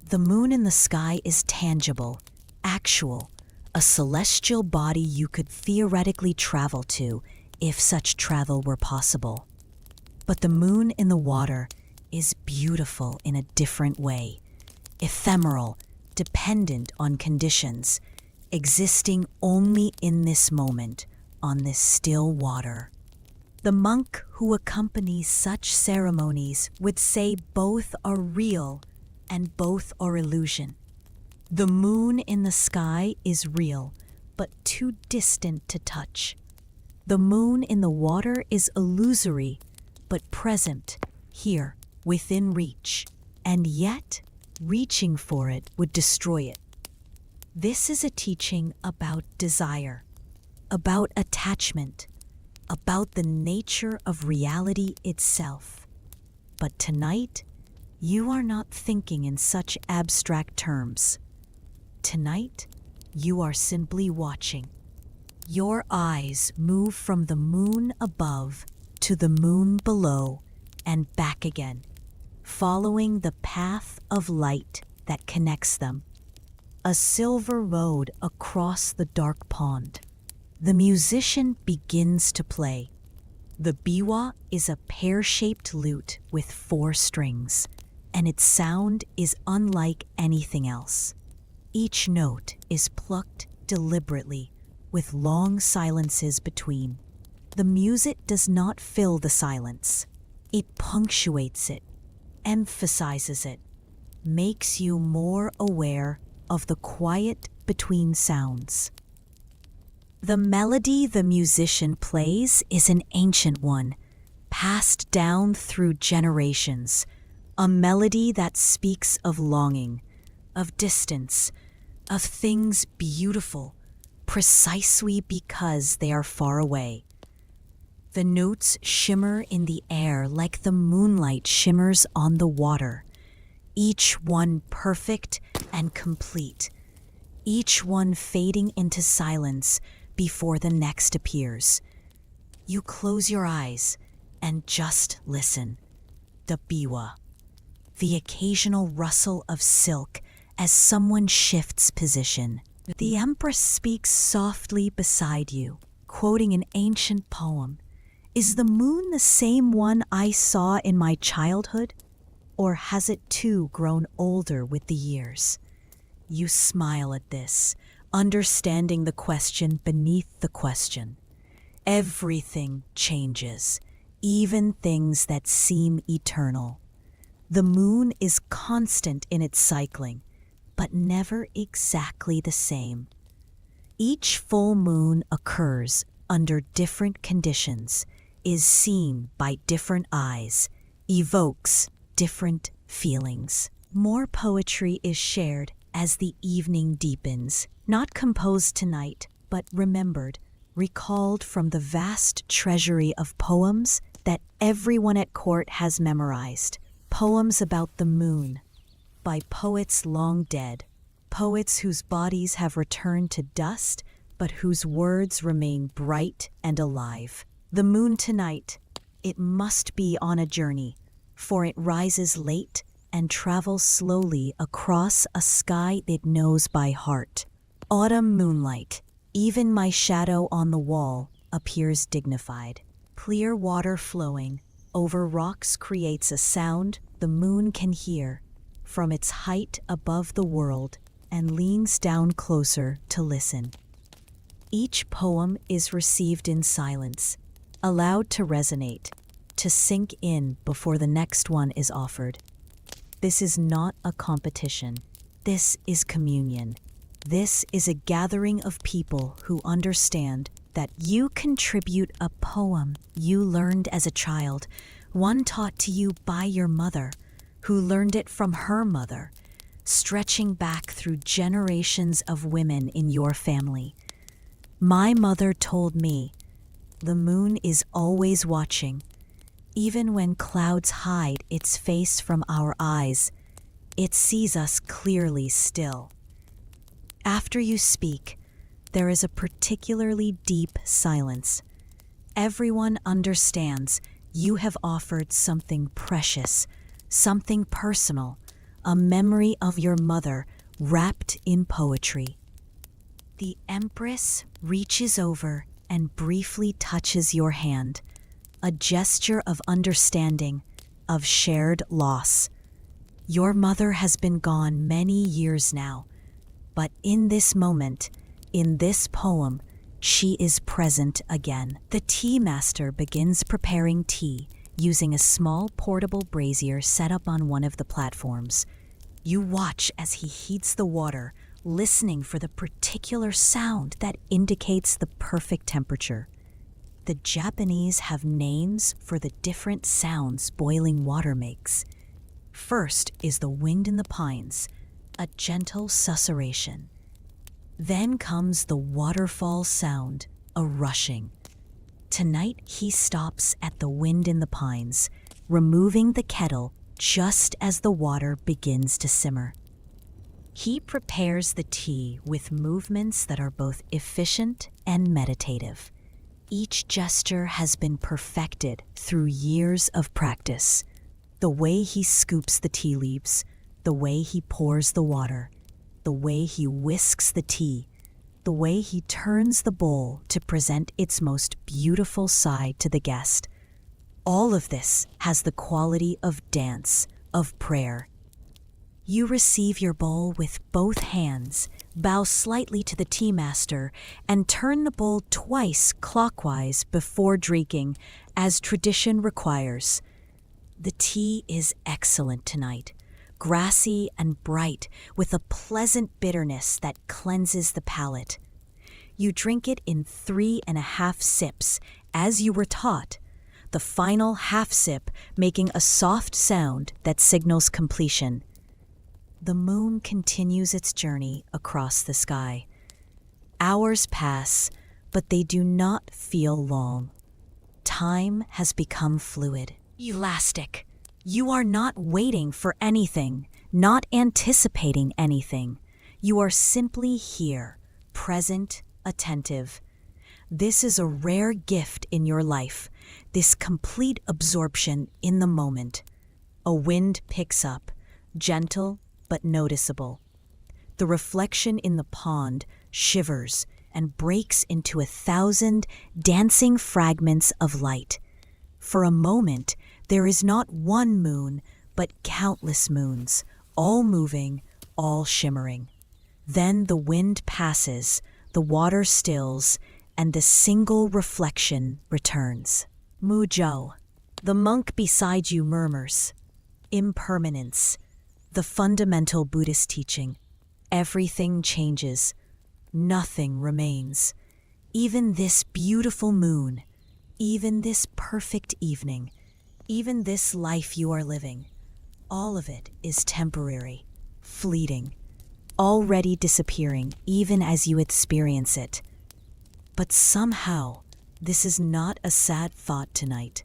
The moon in the sky is tangible, actual, a celestial body you could theoretically travel to if such travel were possible. But the moon in the water is beautiful in a different way, ephemeral, dependent on conditions, existing only in this moment, on this still water. The monk who accompanies such ceremonies would say both are real and both are illusion. The moon in the sky is real, but too distant to touch. The moon in the water is illusory, but present, here, within reach, and yet reaching for it would destroy it. This is a teaching about desire, about attachment, about the nature of reality itself. But tonight, you are not thinking in such abstract terms. Tonight, you are simply watching. Your eyes move from the moon above to the moon below and back again, following the path of light that connects them. A silver road across the dark pond. The musician begins to play. The biwa is a pear-shaped lute with 4 strings, and its sound is unlike anything else. Each note is plucked deliberately, with long silences between. The music does not fill the silence. It punctuates it, emphasizes it, makes you more aware of the quiet between sounds. The melody the musician plays is an ancient one, passed down through generations, a melody that speaks of longing, of distance, of things beautiful, precisely because they are far away. The notes shimmer in the air like the moonlight shimmers on the water, each one perfect and complete, each one fading into silence before the next appears. You close your eyes and just listen. The biwa, the occasional rustle of silk as someone shifts position. The Empress speaks softly beside you, quoting an ancient poem. Is the moon the same one I saw in my childhood? Or has it too grown older with the years? You smile at this, understanding the question beneath the question. Everything changes, even things that seem eternal. The moon is constant in its cycling, but never exactly the same. Each full moon occurs under different conditions, is seen by different eyes, evokes different feelings. More poetry is shared as the evening deepens, not composed tonight, but remembered, recalled from the vast treasury of poems that everyone at court has memorized. Poems about the moon, by poets long dead, poets whose bodies have returned to dust, but whose words remain bright and alive. The moon tonight, it must be on a journey, for it rises late and travels slowly across a sky it knows by heart. Autumn moonlight, even my shadow on the wall appears dignified. Clear water flowing over rocks creates a sound the moon can hear from its height above the world and leans down closer to listen. Each poem is received in silence, allowed to resonate, to sink in before the next one is offered. This is not a competition. This is communion. This is a gathering of people who understand that you contribute a poem you learned as a child, one taught to you by your mother, who learned it from her mother, stretching back through generations of women in your family. My mother told me, the moon is always watching. Even when clouds hide its face from our eyes, it sees us clearly still. After you speak, there is a particularly deep silence. Everyone understands you have offered something precious, something personal, a memory of your mother wrapped in poetry. The Empress reaches over and briefly touches your hand, a gesture of understanding, of shared loss. Your mother has been gone many years now, but in this moment, in this poem, she is present again. The tea master begins preparing tea using a small portable brazier set up on one of the platforms. You watch as he heats the water, listening for the particular sound that indicates the perfect temperature. The Japanese have names for the different sounds boiling water makes. First is the wind in the pines, a gentle susurration. Then comes the waterfall sound, a rushing. Tonight he stops at the wind in the pines, removing the kettle just as the water begins to simmer. He prepares the tea with movements that are both efficient and meditative. Each gesture has been perfected through years of practice. The way he scoops the tea leaves, the way he pours the water, the way he whisks the tea, the way he turns the bowl to present its most beautiful side to the guest. All of this has the quality of dance, of prayer. You receive your bowl with both hands, bow slightly to the tea master, and turn the bowl twice clockwise before drinking, as tradition requires. The tea is excellent tonight, grassy and bright, with a pleasant bitterness that cleanses the palate. You drink it in 3.5 sips, as you were taught, the final half sip making a soft sound that signals completion. The moon continues its journey across the sky. Hours pass, but they do not feel long. Time has become fluid, elastic. You are not waiting for anything, not anticipating anything. You are simply here, present, attentive. This is a rare gift in your life, this complete absorption in the moment. A wind picks up, gentle but noticeable. The reflection in the pond shivers and breaks into 1,000 dancing fragments of light. For a moment, there is not one moon, but countless moons, all moving, all shimmering. Then the wind passes, the water stills, and the single reflection returns. Muzhou. The monk beside you murmurs. Impermanence. The fundamental Buddhist teaching. Everything changes. nothing remains. Even this beautiful moon, even this perfect evening, even this life you are living, all of it is temporary, fleeting, already disappearing even as you experience it. But somehow, this is not a sad thought tonight.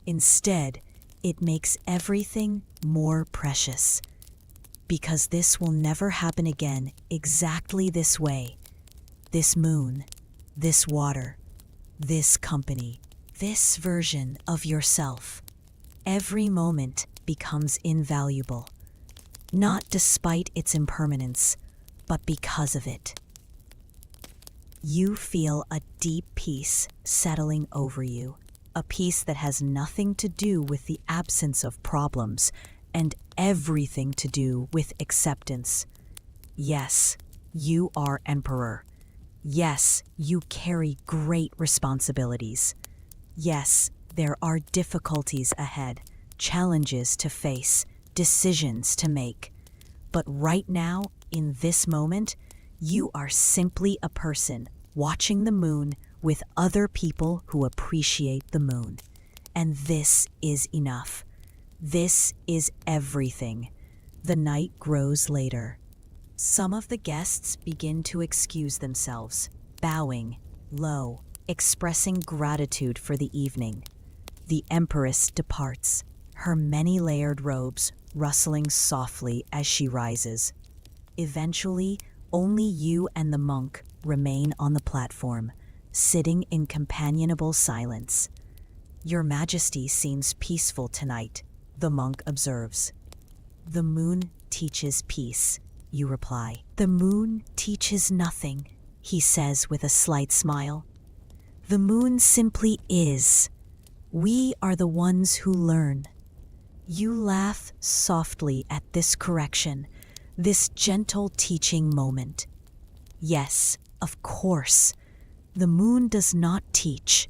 Instead, it makes everything more precious. Because this will never happen again exactly this way. This moon, this water, this company, this version of yourself. Every moment becomes invaluable, not despite its impermanence, but because of it. You feel a deep peace settling over you, a peace that has nothing to do with the absence of problems and everything to do with acceptance. Yes, you are emperor. Yes, you carry great responsibilities. Yes, there are difficulties ahead, challenges to face, decisions to make. But right now, in this moment, you are simply a person watching the moon with other people who appreciate the moon. And this is enough. This is everything. The night grows later. Some of the guests begin to excuse themselves, bowing low, expressing gratitude for the evening. The empress departs, her many-layered robes rustling softly as she rises. Eventually, only you and the monk remain on the platform, sitting in companionable silence. "Your Majesty seems peaceful tonight," the monk observes. "The moon teaches peace," you reply. "The moon teaches nothing," he says with a slight smile. "The moon simply is. We are the ones who learn." You laugh softly at this correction, this gentle teaching moment. Yes, of course, the moon does not teach.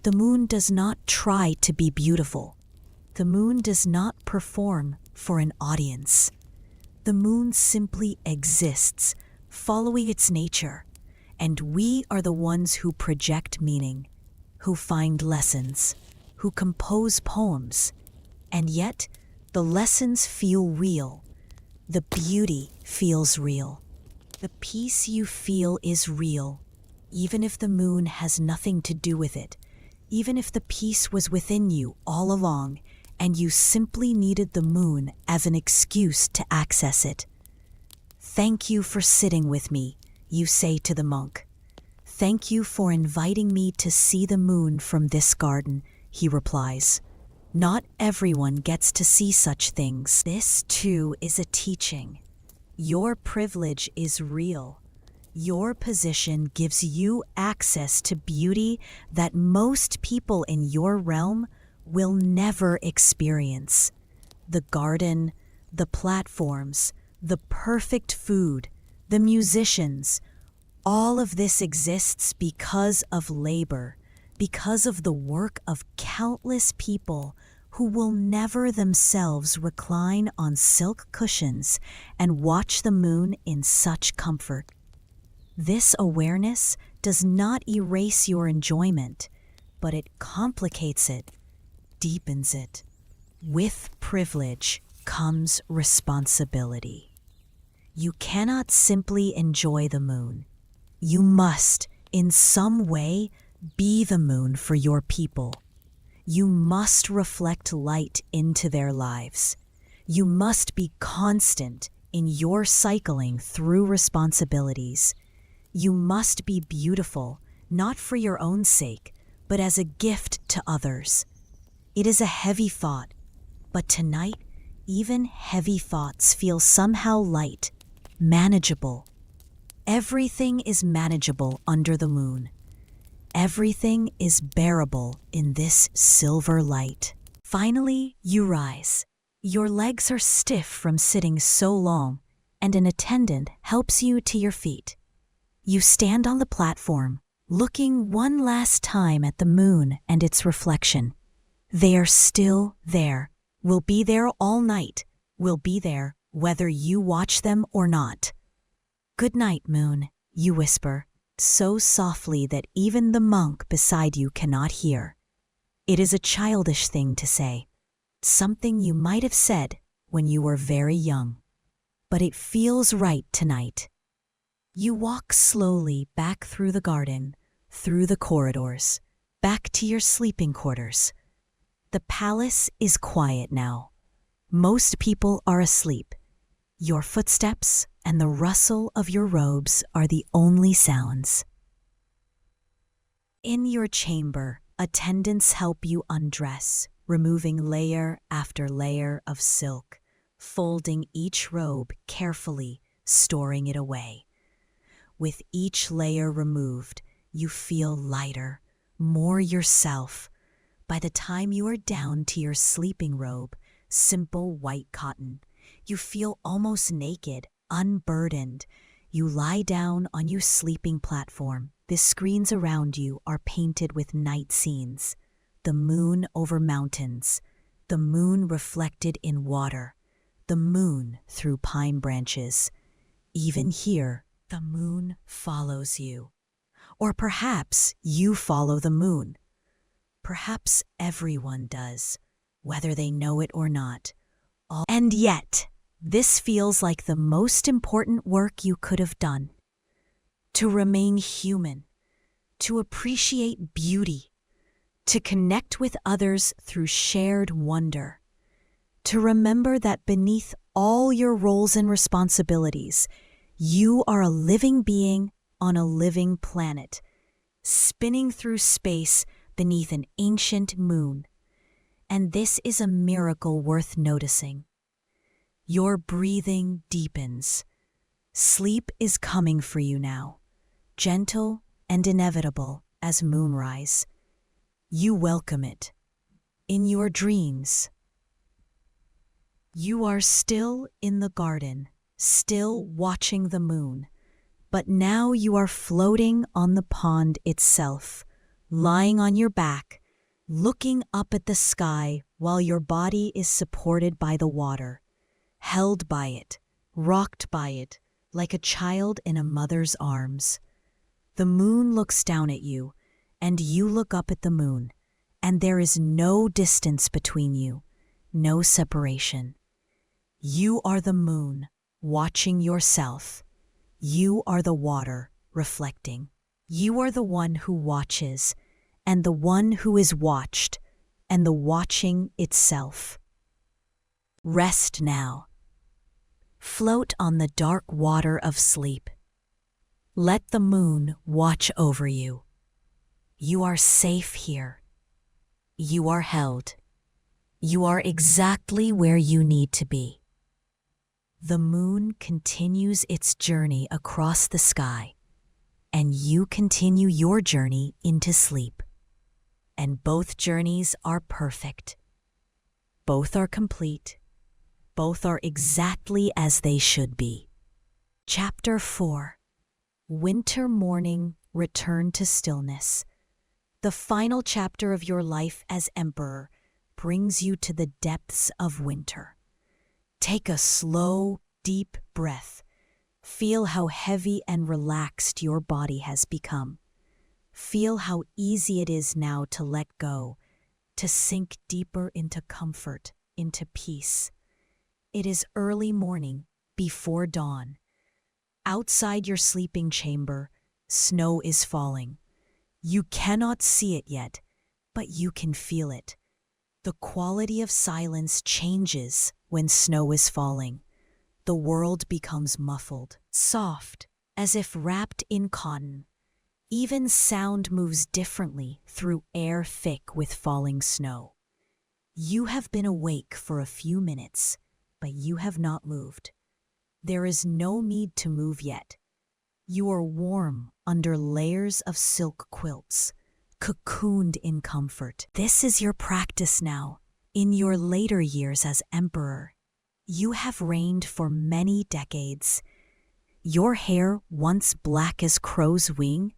The moon does not try to be beautiful. The moon does not perform for an audience. The moon simply exists, following its nature, and we are the ones who project meaning, who find lessons, who compose poems. And yet, the lessons feel real. The beauty feels real. The peace you feel is real, even if the moon has nothing to do with it, even if the peace was within you all along, and you simply needed the moon as an excuse to access it. "Thank you for sitting with me," you say to the monk. "Thank you for inviting me to see the moon from this garden," he replies. "Not everyone gets to see such things. This, too, is a teaching. Your privilege is real. Your position gives you access to beauty that most people in your realm will never experience. The garden, the platforms, the perfect food, the musicians, all of this exists because of labor, because of the work of countless people who will never themselves recline on silk cushions and watch the moon in such comfort. This awareness does not erase your enjoyment, but it complicates it, deepens it. With privilege comes responsibility. You cannot simply enjoy the moon. You must, in some way, be the moon for your people. You must reflect light into their lives. You must be constant in your cycling through responsibilities. You must be beautiful, not for your own sake, but as a gift to others. It is a heavy thought, but tonight, even heavy thoughts feel somehow light, manageable. Everything is manageable under the moon. Everything is bearable in this silver light. Finally, you rise. Your legs are stiff from sitting so long, and an attendant helps you to your feet. You stand on the platform, looking one last time at the moon and its reflection. They are still there, will be there all night, will be there whether you watch them or not. Good night, moon. You whisper, so softly that even the monk beside you cannot hear. It is a childish thing to say, something you might have said when you were very young. But it feels right tonight. You walk slowly back through the garden, through the corridors, back to your sleeping quarters. The palace is quiet now. Most people are asleep. Your footsteps and the rustle of your robes are the only sounds. In your chamber, attendants help you undress, removing layer after layer of silk, folding each robe carefully, storing it away. With each layer removed, you feel lighter, more yourself. By the time you are down to your sleeping robe, simple white cotton, you feel almost naked, unburdened. You lie down on your sleeping platform. The screens around you are painted with night scenes. The moon over mountains, the moon reflected in water, the moon through pine branches. Even here, the moon follows you. Or perhaps you follow the moon. Perhaps everyone does, whether they know it or not. And yet, this feels like the most important work you could have done. To remain human, to appreciate beauty, to connect with others through shared wonder, to remember that beneath all your roles and responsibilities, you are a living being on a living planet, spinning through space beneath an ancient moon. And this is a miracle worth noticing. Your breathing deepens. Sleep is coming for you now, gentle and inevitable as moonrise. You welcome it. In your dreams, you are still in the garden, still watching the moon, but now you are floating on the pond itself, lying on your back, looking up at the sky while your body is supported by the water, held by it, rocked by it, like a child in a mother's arms. The moon looks down at you, and you look up at the moon, and there is no distance between you, no separation. You are the moon, watching yourself. You are the water, reflecting. You are the one who watches, and the one who is watched, and the watching itself. Rest now. Float on the dark water of sleep. Let the moon watch over you. You are safe here. You are held. You are exactly where you need to be. The moon continues its journey across the sky, and you continue your journey into sleep. And both journeys are perfect. Both are complete. Both are exactly as they should be. Chapter 4. Winter morning, return to stillness. The final chapter of your life as emperor brings you to the depths of winter. Take a slow, deep breath. Feel how heavy and relaxed your body has become. Feel how easy it is now to let go, to sink deeper into comfort, into peace. It is early morning, before dawn. Outside your sleeping chamber, snow is falling. You cannot see it yet, but you can feel it. The quality of silence changes when snow is falling. The world becomes muffled, soft, as if wrapped in cotton. Even sound moves differently through air thick with falling snow. You have been awake for a few minutes, but you have not moved. There is no need to move yet. You are warm under layers of silk quilts, cocooned in comfort. This is your practice now. In your later years as emperor, you have reigned for many decades. Your hair, once black as crow's wing,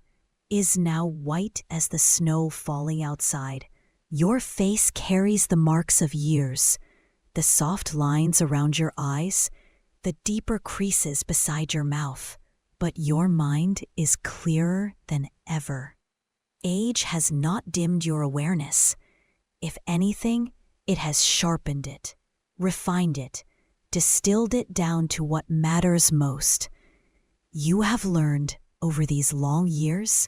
is now white as the snow falling outside. Your face carries the marks of years, the soft lines around your eyes, the deeper creases beside your mouth, but your mind is clearer than ever. Age has not dimmed your awareness. If anything, it has sharpened it, refined it, distilled it down to what matters most. You have learned over these long years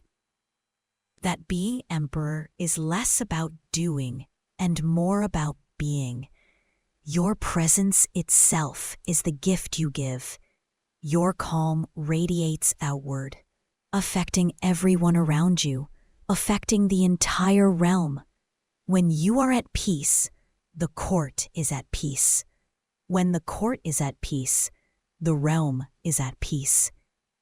that being emperor is less about doing and more about being. Your presence itself is the gift you give. Your calm radiates outward, affecting everyone around you, affecting the entire realm. When you are at peace, the court is at peace. When the court is at peace, the realm is at peace.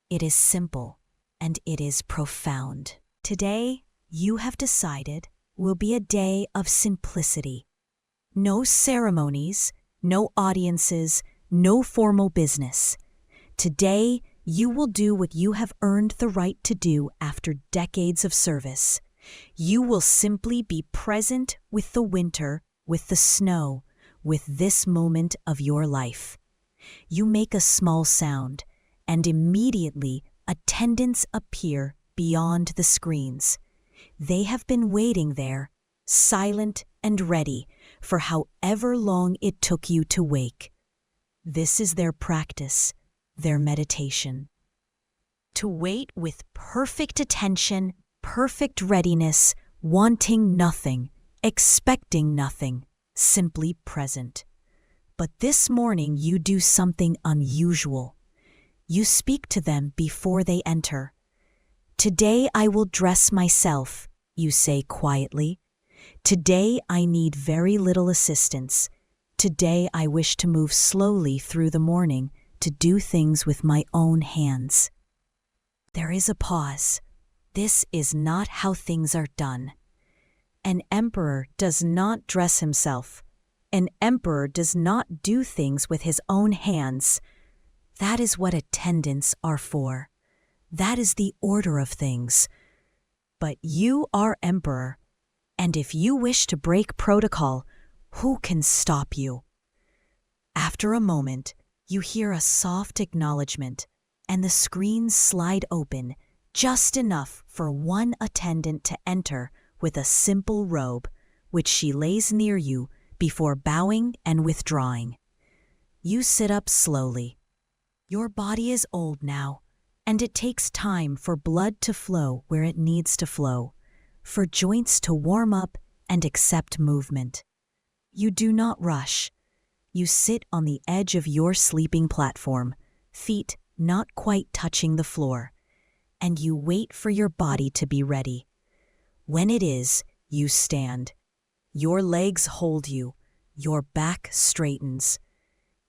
It is simple and it is profound. Today, you have decided will be a day of simplicity. No ceremonies, no audiences, no formal business. Today, you will do what you have earned the right to do after decades of service. You will simply be present with the winter, with the snow, with this moment of your life. You make a small sound, and immediately attendants appear beyond the screens. They have been waiting there, silent and ready, for however long it took you to wake. This is their practice, their meditation. To wait with perfect attention, perfect readiness, wanting nothing, expecting nothing, simply present. But this morning you do something unusual. You speak to them before they enter. Today I will dress myself, you say quietly. Today I need very little assistance. Today I wish to move slowly through the morning, to do things with my own hands. There is a pause. This is not how things are done. An emperor does not dress himself. An emperor does not do things with his own hands. That is what attendants are for. That is the order of things. But you are emperor, and if you wish to break protocol, who can stop you? After a moment, you hear a soft acknowledgement, and the screens slide open, just enough for one attendant to enter with a simple robe, which she lays near you before bowing and withdrawing. You sit up slowly. Your body is old now, and it takes time for blood to flow where it needs to flow, for joints to warm up and accept movement. You do not rush. You sit on the edge of your sleeping platform, feet not quite touching the floor, and you wait for your body to be ready. When it is, you stand. Your legs hold you. Your back straightens.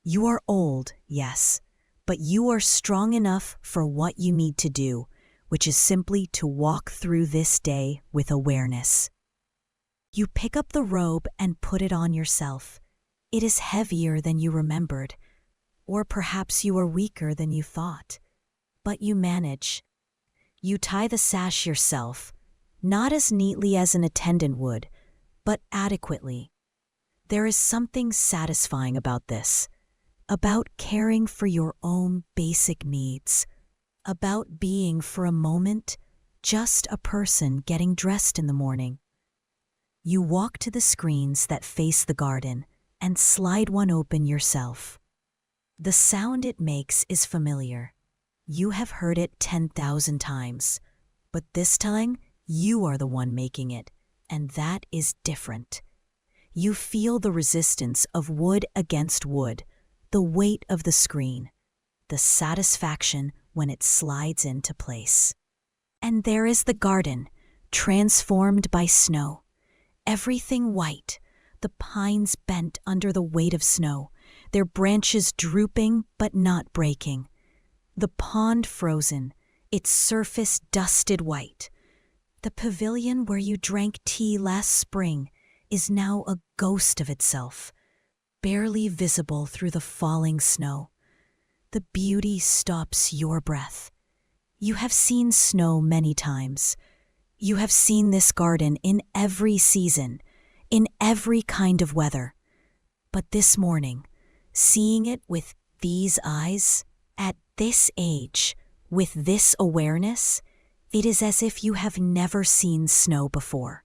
You are old, yes, but you are strong enough for what you need to do, which is simply to walk through this day with awareness. You pick up the robe and put it on yourself. It is heavier than you remembered, or perhaps you are weaker than you thought, but you manage. You tie the sash yourself, not as neatly as an attendant would, but adequately. There is something satisfying about this, about caring for your own basic needs, about being for a moment just a person getting dressed in the morning. You walk to the screens that face the garden and slide one open yourself. The sound it makes is familiar. You have heard it 10,000 times, but this time you are the one making it, and that is different. You feel the resistance of wood against wood, the weight of the screen, the satisfaction when it slides into place. And there is the garden, transformed by snow. Everything white, the pines bent under the weight of snow, their branches drooping but not breaking. The pond frozen, its surface dusted white. The pavilion where you drank tea last spring is now a ghost of itself, barely visible through the falling snow. The beauty stops your breath. You have seen snow many times. You have seen this garden in every season, in every kind of weather. But this morning, seeing it with these eyes, at this age, With this awareness, it is as if you have never seen snow before.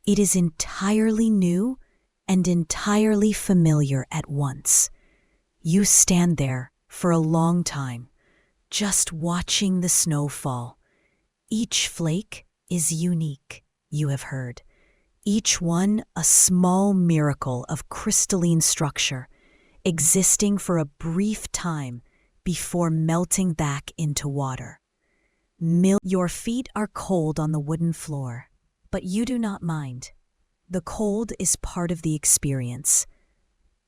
It is entirely new and entirely familiar at once. You stand there for a long time, just watching the snow fall. Each flake is unique, you have heard. Each one a small miracle of crystalline structure, existing for a brief time before melting back into water. Your feet are cold on the wooden floor, but you do not mind. The cold is part of the experience.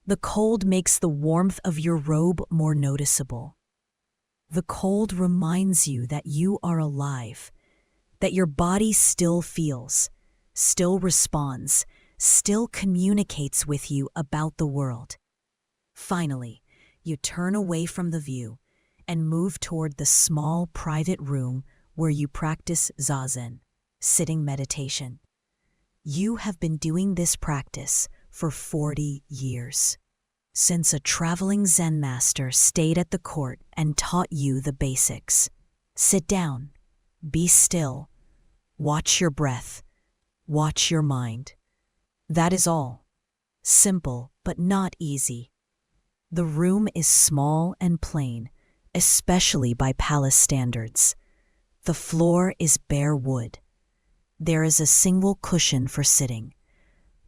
The cold makes the warmth of your robe more noticeable. The cold reminds you that you are alive, that your body still feels, still responds, still communicates with you about the world. Finally, you turn away from the view and move toward the small private room where you practice zazen, sitting meditation. You have been doing this practice for 40 years, since a traveling Zen master stayed at the court and taught you the basics. Sit down, be still, watch your breath, watch your mind. That is all. Simple, but not easy. The room is small and plain, especially by palace standards. The floor is bare wood. There is a single cushion for sitting.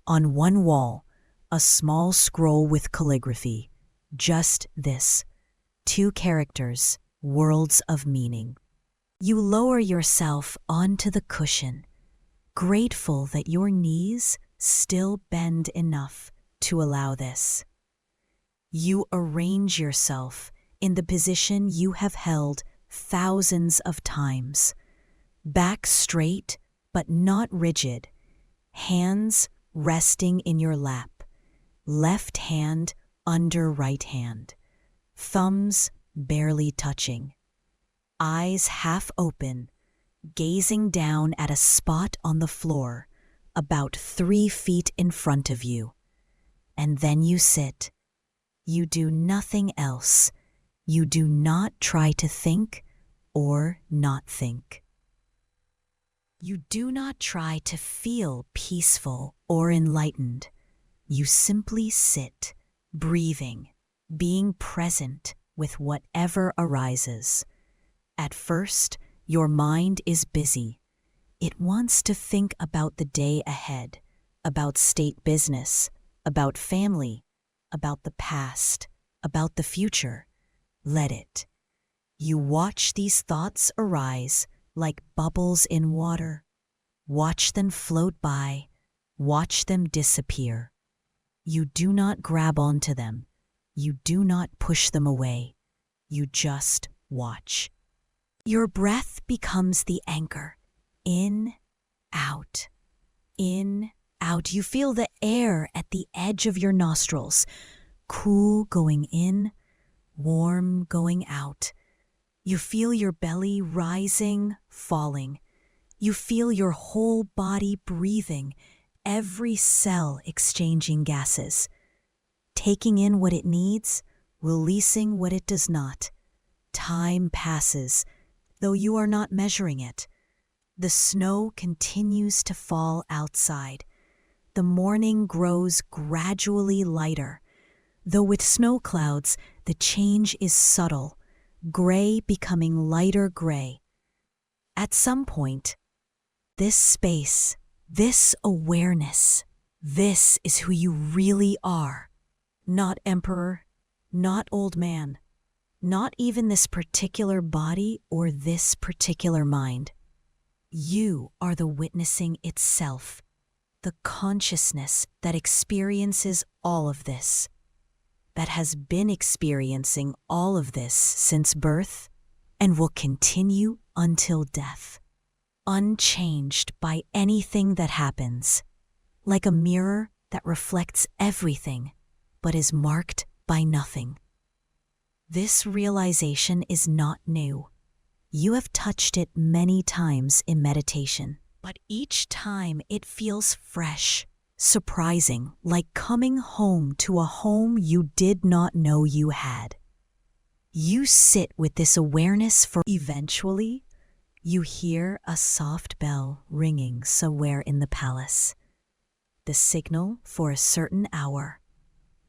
On one wall, a small scroll with calligraphy. Just this. 2 characters, worlds of meaning. You lower yourself onto the cushion, grateful that your knees still bend enough to allow this. You arrange yourself in the position you have held thousands of times. Back straight but not rigid, hands resting in your lap, left hand under right hand, thumbs barely touching, eyes half open, gazing down at a spot on the floor about 3 feet in front of you. And then you sit. You do nothing else. You do not try to think or not think. You do not try to feel peaceful or enlightened. You simply sit, breathing, being present with whatever arises. At first, your mind is busy. It wants to think about the day ahead, about state business, about family, about the past, about the future. Let it. You watch these thoughts arise like bubbles in water. Watch them float by. Watch them disappear. You do not grab onto them. You do not push them away. You just watch. Your breath becomes the anchor. In, out. In, out. You feel the air at the edge of your nostrils, cool going in, warm going out. You feel your belly rising, falling. You feel your whole body breathing, every cell exchanging gases, taking in what it needs, releasing what it does not. Time passes, though you are not measuring it. The snow continues to fall outside. The morning grows gradually lighter, though with snow clouds, the change is subtle, gray becoming lighter gray. At some point, this space, this awareness, this is who you really are. Not emperor, not old man, not even this particular body or this particular mind. You are the witnessing itself, the consciousness that experiences all of this, that has been experiencing all of this since birth and will continue until death, unchanged by anything that happens, like a mirror that reflects everything but is marked by nothing. This realization is not new. You have touched it many times in meditation, but each time it feels fresh, surprising, like coming home to a home you did not know you had. You sit with this awareness for eventually, you hear a soft bell ringing somewhere in the palace, the signal for a certain hour,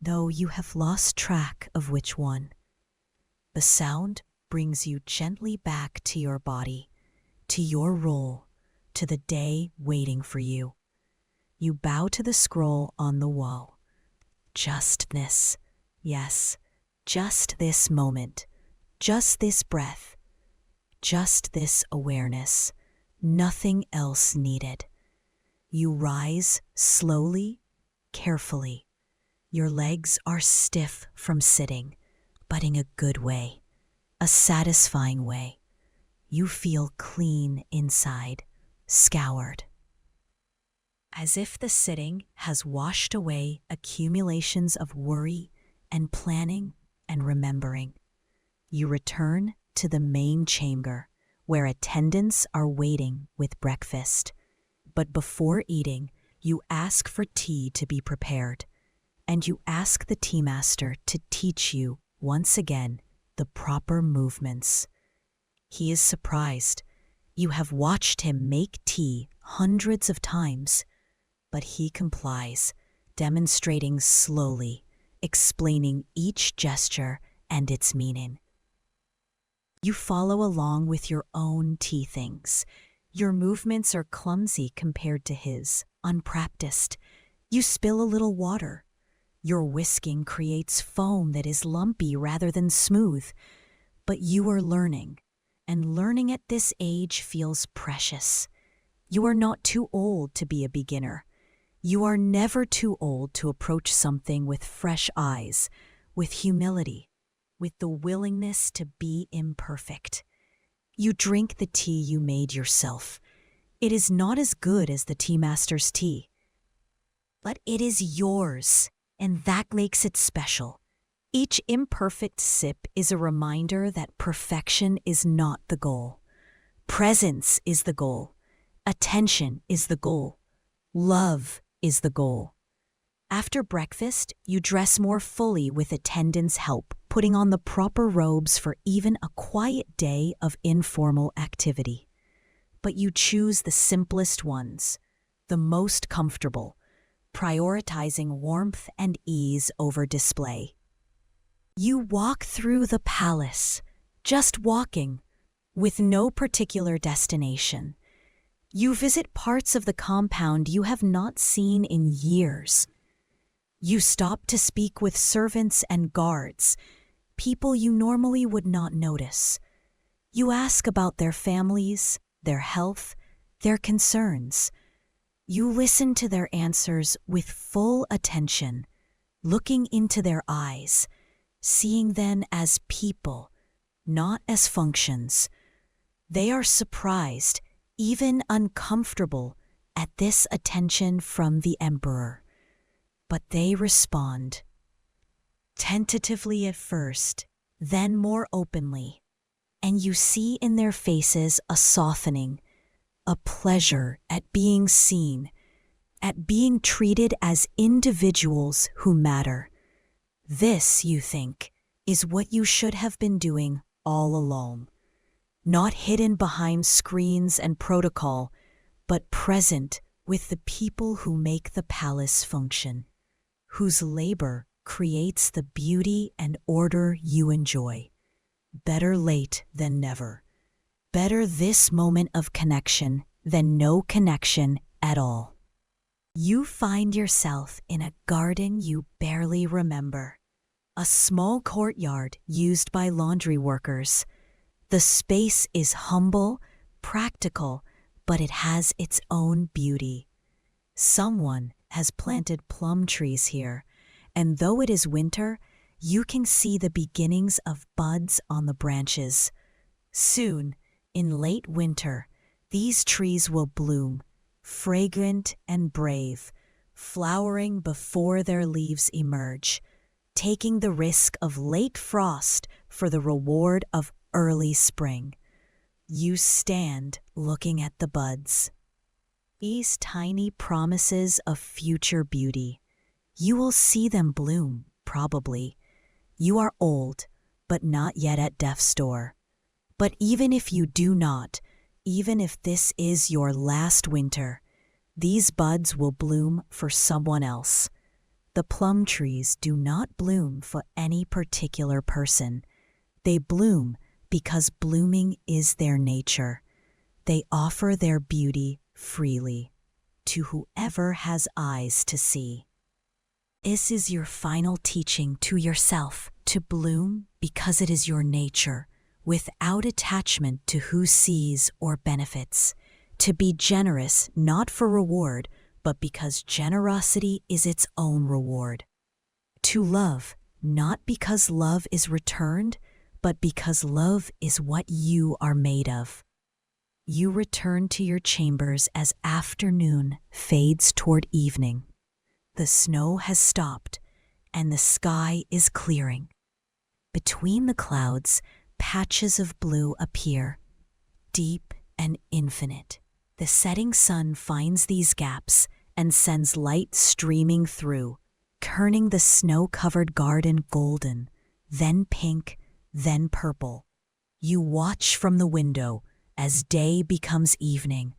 though you have lost track of which one. The sound brings you gently back to your body, to your role, to the day waiting for you. You bow to the scroll on the wall. Just this, yes, just this moment, just this breath, just this awareness, nothing else needed. You rise slowly, carefully. Your legs are stiff from sitting, but in a good way, a satisfying way. You feel clean inside, scoured. As if the sitting has washed away accumulations of worry and planning and remembering. You return to the main chamber, where attendants are waiting with breakfast. But before eating, you ask for tea to be prepared, and you ask the tea master to teach you, once again, the proper movements. He is surprised. You have watched him make tea hundreds of times, but he complies, demonstrating slowly, explaining each gesture and its meaning. You follow along with your own tea things. Your movements are clumsy compared to his, unpracticed. You spill a little water. Your whisking creates foam that is lumpy rather than smooth. But you are learning, and learning at this age feels precious. You are not too old to be a beginner. You are never too old to approach something with fresh eyes, with humility, with the willingness to be imperfect. You drink the tea you made yourself. It is not as good as the tea master's tea, but it is yours, and that makes it special. Each imperfect sip is a reminder that perfection is not the goal. Presence is the goal. Attention is the goal. Love is the goal. After breakfast, you dress more fully with attendants' help, putting on the proper robes for even a quiet day of informal activity. But you choose the simplest ones, the most comfortable, prioritizing warmth and ease over display. You walk through the palace, just walking, with no particular destination. You visit parts of the compound you have not seen in years. You stop to speak with servants and guards, people you normally would not notice. You ask about their families, their health, their concerns. You listen to their answers with full attention, looking into their eyes, seeing them as people, not as functions. They are surprised, even uncomfortable, at this attention from the emperor. But they respond, tentatively at first, then more openly, and you see in their faces a softening, a pleasure at being seen, at being treated as individuals who matter. This, you think, is what you should have been doing all along. Not hidden behind screens and protocol, but present with the people who make the palace function, whose labor creates the beauty and order you enjoy. Better late than never. Better this moment of connection than no connection at all. You find yourself in a garden you barely remember, a small courtyard used by laundry workers. The space is humble, practical, but it has its own beauty. Someone has planted plum trees here, and though it is winter, you can see the beginnings of buds on the branches. Soon, in late winter, these trees will bloom, fragrant and brave, flowering before their leaves emerge, taking the risk of late frost for the reward of early spring. You stand looking at the buds. These tiny promises of future beauty. You will see them bloom, probably. You are old, but not yet at death's door. But even if you do not, even if this is your last winter, these buds will bloom for someone else. The plum trees do not bloom for any particular person. They bloom because blooming is their nature. They offer their beauty freely to whoever has eyes to see. This is your final teaching to yourself, to bloom because it is your nature, without attachment to who sees or benefits, to be generous not for reward, but because generosity is its own reward. To love, not because love is returned, but because love is what you are made of. You return to your chambers as afternoon fades toward evening. The snow has stopped, and the sky is clearing. Between the clouds, patches of blue appear, deep and infinite. The setting sun finds these gaps and sends light streaming through, turning the snow-covered garden golden, then pink, then purple. You watch from the window as day becomes evening,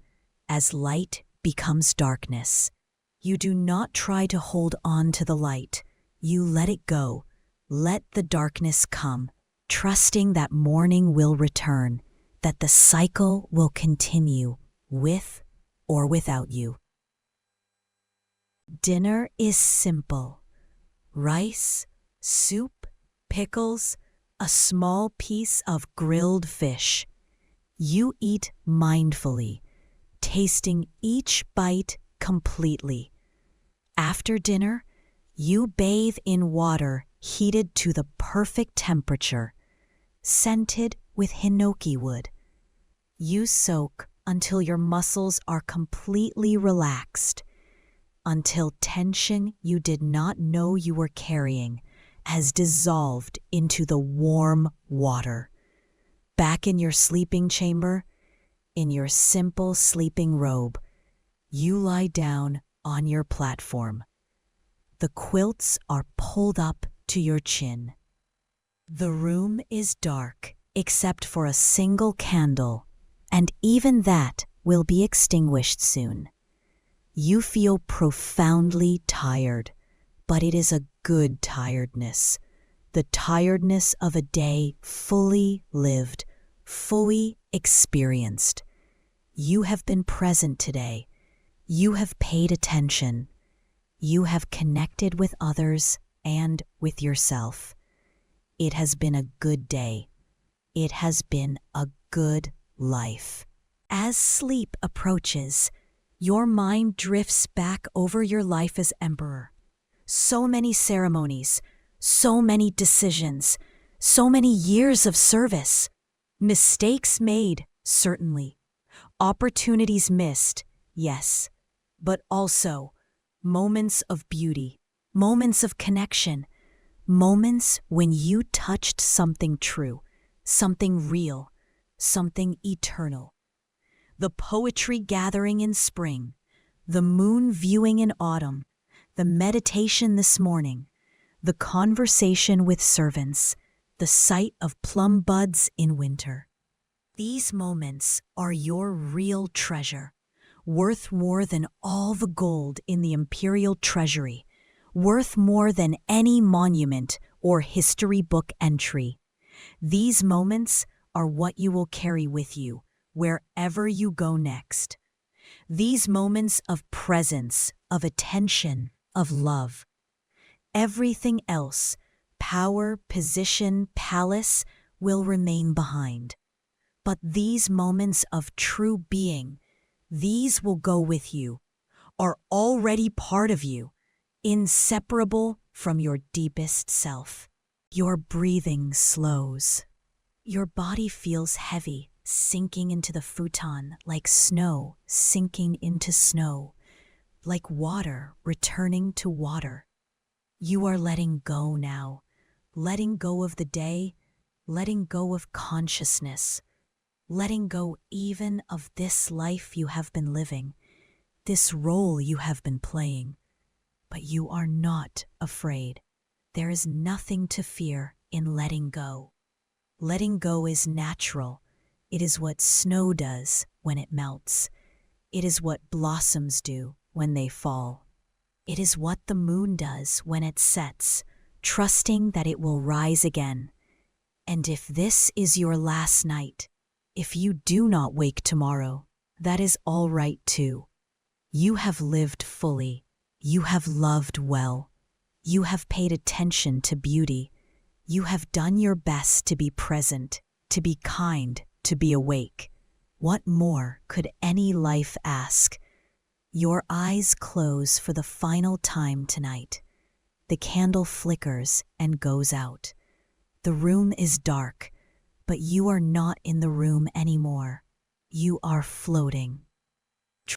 as light becomes darkness. You do not try to hold on to the light. You let it go. Let the darkness come, trusting that morning will return, that the cycle will continue with or without you. Dinner is simple. Rice, soup, pickles, a small piece of grilled fish. You eat mindfully, tasting each bite completely. After dinner, you bathe in water heated to the perfect temperature, scented with hinoki wood. You soak until your muscles are completely relaxed, until tension you did not know you were carrying has dissolved into the warm water. Back in your sleeping chamber, in your simple sleeping robe, you lie down on your platform. The quilts are pulled up to your chin. The room is dark except for a single candle, and even that will be extinguished soon. You feel profoundly tired, but it is a good tiredness, the tiredness of a day fully lived, fully experienced. You have been present today. You have paid attention. You have connected with others and with yourself. It has been a good day. It has been a good life. As sleep approaches, your mind drifts back over your life as emperor. So many ceremonies, so many decisions, so many years of service. Mistakes made, certainly. Opportunities missed, yes. But also moments of beauty, moments of connection, moments when you touched something true, something real, something eternal. The poetry gathering in spring, the moon viewing in autumn, the meditation this morning, the conversation with servants, the sight of plum buds in winter. These moments are your real treasure, worth more than all the gold in the Imperial treasury, worth more than any monument or history book entry. These moments are what you will carry with you wherever you go next. These moments of presence, of attention, of love. Everything else, power, position, palace, will remain behind. But these moments of true being, these will go with you, are already part of you, inseparable from your deepest self. Your breathing slows. Your body feels heavy, sinking into the futon like snow sinking into snow, like water returning to water. You are letting go now, letting go of the day, letting go of consciousness, letting go even of this life you have been living, this role you have been playing. But you are not afraid. There is nothing to fear in letting go. Letting go is natural. It is what snow does when it melts. It is what blossoms do when they fall. It is what the moon does when it sets, trusting that it will rise again. And if this is your last night, if you do not wake tomorrow, that is all right too. You have lived fully. You have loved well. You have paid attention to beauty. You have done your best to be present, to be kind, to be awake. What more could any life ask? Your eyes close for the final time tonight. The candle flickers and goes out. The room is dark, but you are not in the room anymore. You are floating.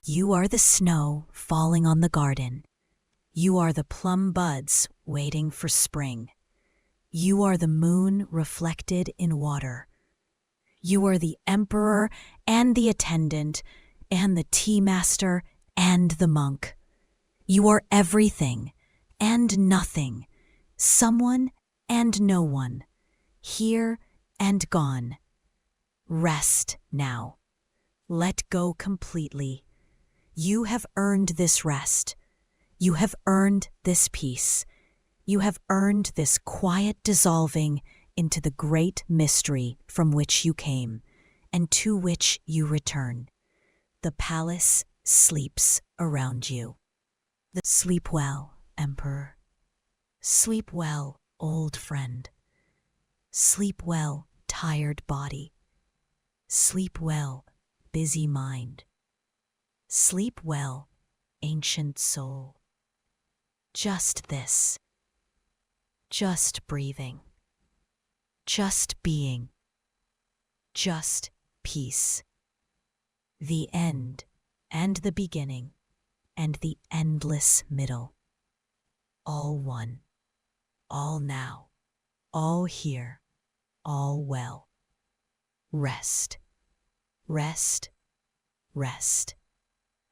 You are the snow falling on the garden. You are the plum buds waiting for spring. You are the moon reflected in water. You are the emperor and the attendant and the tea master and the monk. You are everything and nothing, someone and no one, here and gone. Rest now. Let go completely. You have earned this rest. You have earned this peace. You have earned this quiet dissolving into the great mystery from which you came and to which you return. The palace sleeps around you. Sleep well, Emperor. Sleep well, old friend. Sleep well, tired body. Sleep well, busy mind. Sleep well, ancient soul. Just this. Just breathing. Just being. Just peace. The end and the beginning and the endless middle. All one. All now. All here. All well. Rest. Rest. Rest.